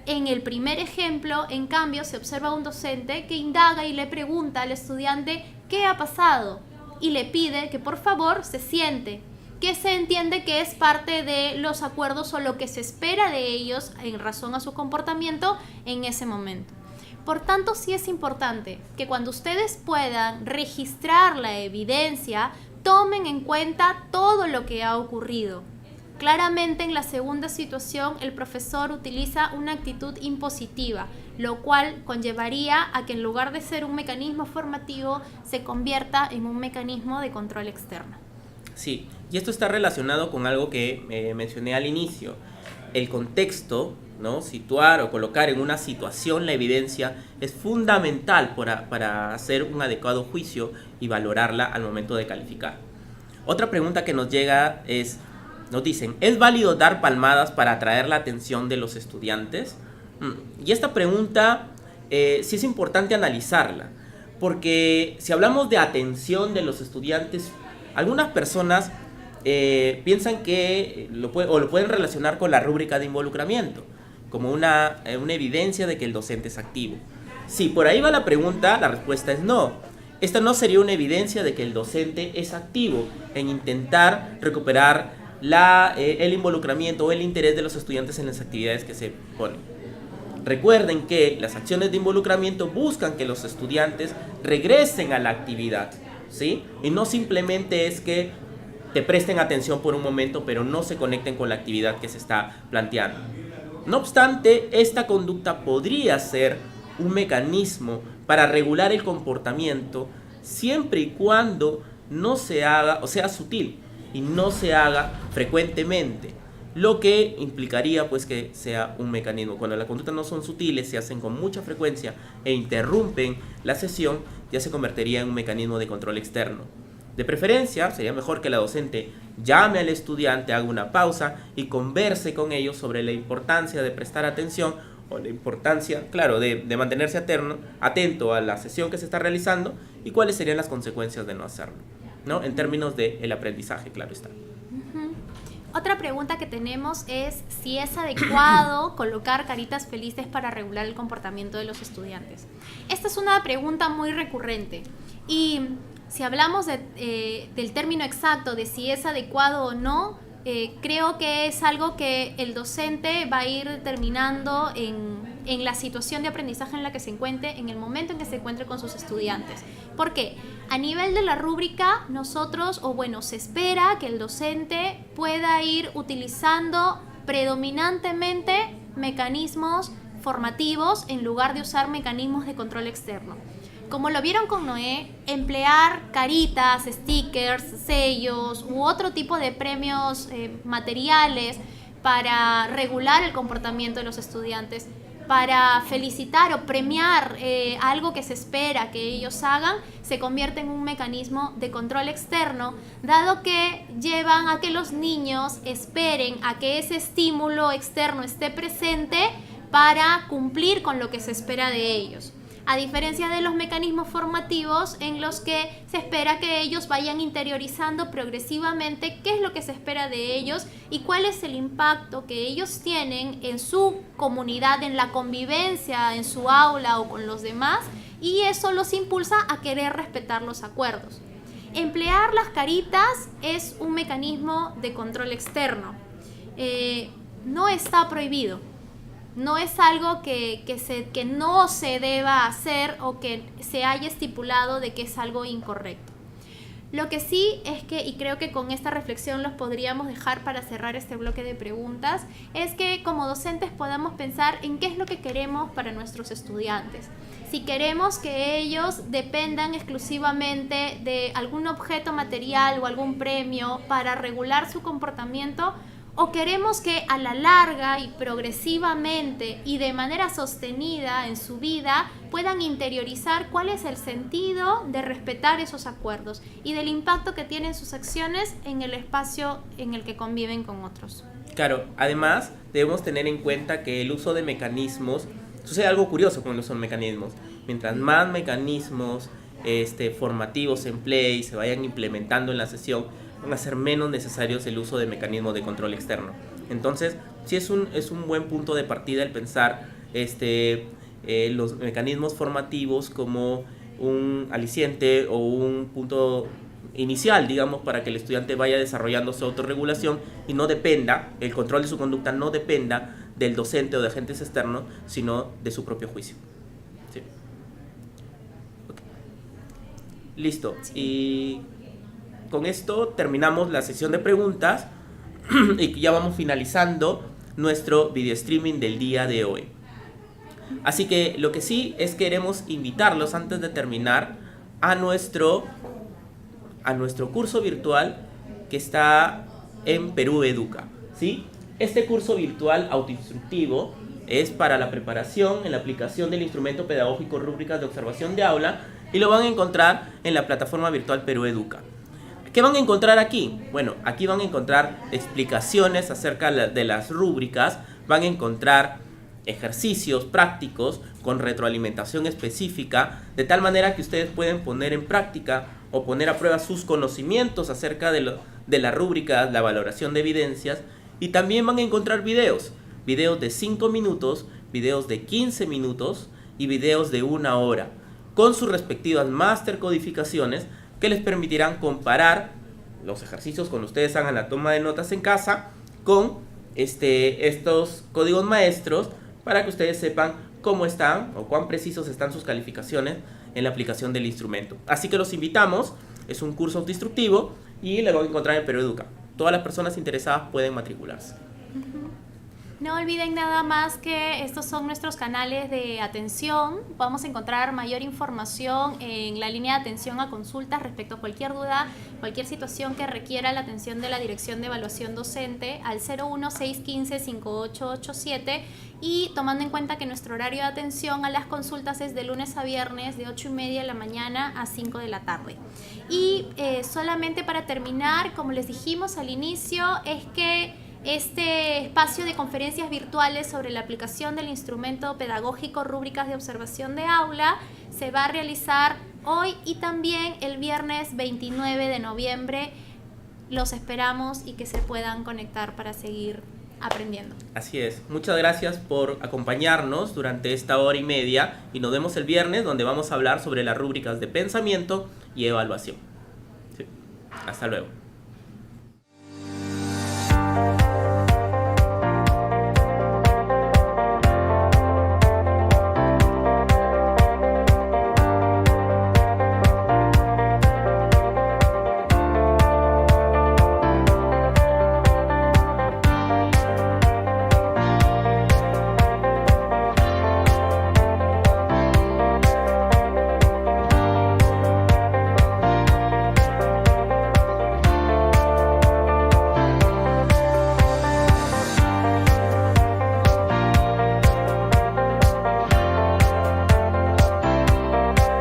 En el primer ejemplo, en cambio, se observa un docente que indaga y le pregunta al estudiante qué ha pasado y le pide que por favor se siente, que se entiende que es parte de los acuerdos o lo que se espera de ellos en razón a su comportamiento en ese momento. Por tanto, sí es importante que cuando ustedes puedan registrar la evidencia, tomen en cuenta todo lo que ha ocurrido. Claramente, en la segunda situación, el profesor utiliza una actitud impositiva, lo cual conllevaría a que en lugar de ser un mecanismo formativo, se convierta en un mecanismo de control externo. Sí, y esto está relacionado con algo que mencioné al inicio. El contexto, ¿no? Situar o colocar en una situación la evidencia es fundamental para hacer un adecuado juicio y valorarla al momento de calificar. Otra pregunta que nos llega es, nos dicen: ¿es válido dar palmadas para atraer la atención de los estudiantes? Y esta pregunta sí es importante analizarla, porque si hablamos de atención de los estudiantes, algunas personas piensan que lo pueden relacionar con la rúbrica de involucramiento, como una evidencia de que el docente es activo. Si por ahí va la pregunta, la respuesta es no. Esta no sería una evidencia de que el docente es activo en intentar recuperar el involucramiento o el interés de los estudiantes en las actividades que se ponen. Recuerden que las acciones de involucramiento buscan que los estudiantes regresen a la actividad, ¿sí? Y no simplemente es que te presten atención por un momento, pero no se conecten con la actividad que se está planteando. No obstante, esta conducta podría ser un mecanismo para regular el comportamiento siempre y cuando no se haga, o sea sutil, y no se haga frecuentemente, lo que implicaría pues que sea un mecanismo. Cuando las conductas no son sutiles, se hacen con mucha frecuencia e interrumpen la sesión, ya se convertiría en un mecanismo de control externo. De preferencia, sería mejor que la docente llame al estudiante, haga una pausa y converse con ellos sobre la importancia de prestar atención o la importancia, claro, de mantenerse atento a la sesión que se está realizando y cuáles serían las consecuencias de no hacerlo, ¿no? En términos del aprendizaje, claro está. Otra pregunta que tenemos es si es adecuado colocar caritas felices para regular el comportamiento de los estudiantes. Esta es una pregunta muy recurrente y si hablamos del término exacto de si es adecuado o no, creo que es algo que el docente va a ir determinando en en la situación de aprendizaje en la que se encuentre, en el momento en que se encuentre con sus estudiantes. ¿Por qué? A nivel de la rúbrica, se espera que el docente pueda ir utilizando predominantemente mecanismos formativos en lugar de usar mecanismos de control externo. Como lo vieron con Noé, emplear caritas, stickers, sellos u otro tipo de premios materiales para regular el comportamiento de los estudiantes, para felicitar o premiar algo que se espera que ellos hagan, se convierte en un mecanismo de control externo, dado que llevan a que los niños esperen a que ese estímulo externo esté presente para cumplir con lo que se espera de ellos. A diferencia de los mecanismos formativos en los que se espera que ellos vayan interiorizando progresivamente qué es lo que se espera de ellos y cuál es el impacto que ellos tienen en su comunidad, en la convivencia, en su aula o con los demás, y eso los impulsa a querer respetar los acuerdos. Emplear las caritas es un mecanismo de control externo. No está prohibido. No es algo que no se deba hacer o que se haya estipulado de que es algo incorrecto. Lo que sí es que, y creo que con esta reflexión los podríamos dejar para cerrar este bloque de preguntas, es que como docentes podamos pensar en qué es lo que queremos para nuestros estudiantes. Si queremos que ellos dependan exclusivamente de algún objeto material o algún premio para regular su comportamiento, o queremos que a la larga y progresivamente y de manera sostenida en su vida puedan interiorizar cuál es el sentido de respetar esos acuerdos y del impacto que tienen sus acciones en el espacio en el que conviven con otros. Claro, además debemos tener en cuenta que el uso de mecanismos, sucede algo curioso con el uso de mecanismos. Mientras más mecanismos formativos se empleen y se vayan implementando en la sesión, van a ser menos necesarios el uso de mecanismos de control externo. Entonces, sí es un buen punto de partida el pensar los mecanismos formativos como un aliciente o un punto inicial, digamos, para que el estudiante vaya desarrollando su autorregulación y no dependa, el control de su conducta no dependa del docente o de agentes externos, sino de su propio juicio. ¿Sí? Okay. Listo. Sí. Y con esto terminamos la sesión de preguntas y ya vamos finalizando nuestro video streaming del día de hoy. Así que lo que sí es que queremos invitarlos antes de terminar a nuestro curso virtual que está en Perú Educa, ¿sí? Este curso virtual autoinstructivo es para la preparación en la aplicación del instrumento pedagógico Rúbricas de Observación de Aula y lo van a encontrar en la plataforma virtual Perú Educa. ¿Qué van a encontrar aquí? Bueno, aquí van a encontrar explicaciones acerca de las rúbricas, van a encontrar ejercicios prácticos con retroalimentación específica, de tal manera que ustedes pueden poner en práctica o poner a prueba sus conocimientos acerca de las rúbricas, la valoración de evidencias, y también van a encontrar videos de 5 minutos, videos de 15 minutos y videos de 1 hora, con sus respectivas máster codificaciones que les permitirán comparar los ejercicios cuando ustedes hagan la toma de notas en casa con estos códigos maestros para que ustedes sepan cómo están o cuán precisos están sus calificaciones en la aplicación del instrumento. Así que los invitamos, es un curso autoinstructivo y lo van a encontrar en Perú Educa. Todas las personas interesadas pueden matricularse. No olviden nada más que estos son nuestros canales de atención. Vamos a encontrar mayor información en la línea de atención a consultas respecto a cualquier duda, cualquier situación que requiera la atención de la Dirección de Evaluación Docente al 01615-5887, y tomando en cuenta que nuestro horario de atención a las consultas es de lunes a viernes de 8:30 de la mañana a 5 de la tarde. Y solamente para terminar, como les dijimos al inicio, es que este espacio de conferencias virtuales sobre la aplicación del instrumento pedagógico Rúbricas de Observación de Aula se va a realizar hoy y también el viernes 29 de noviembre. Los esperamos y que se puedan conectar para seguir aprendiendo. Así es. Muchas gracias por acompañarnos durante esta hora y media y nos vemos el viernes, donde vamos a hablar sobre las rúbricas de pensamiento y evaluación. Sí. Hasta luego.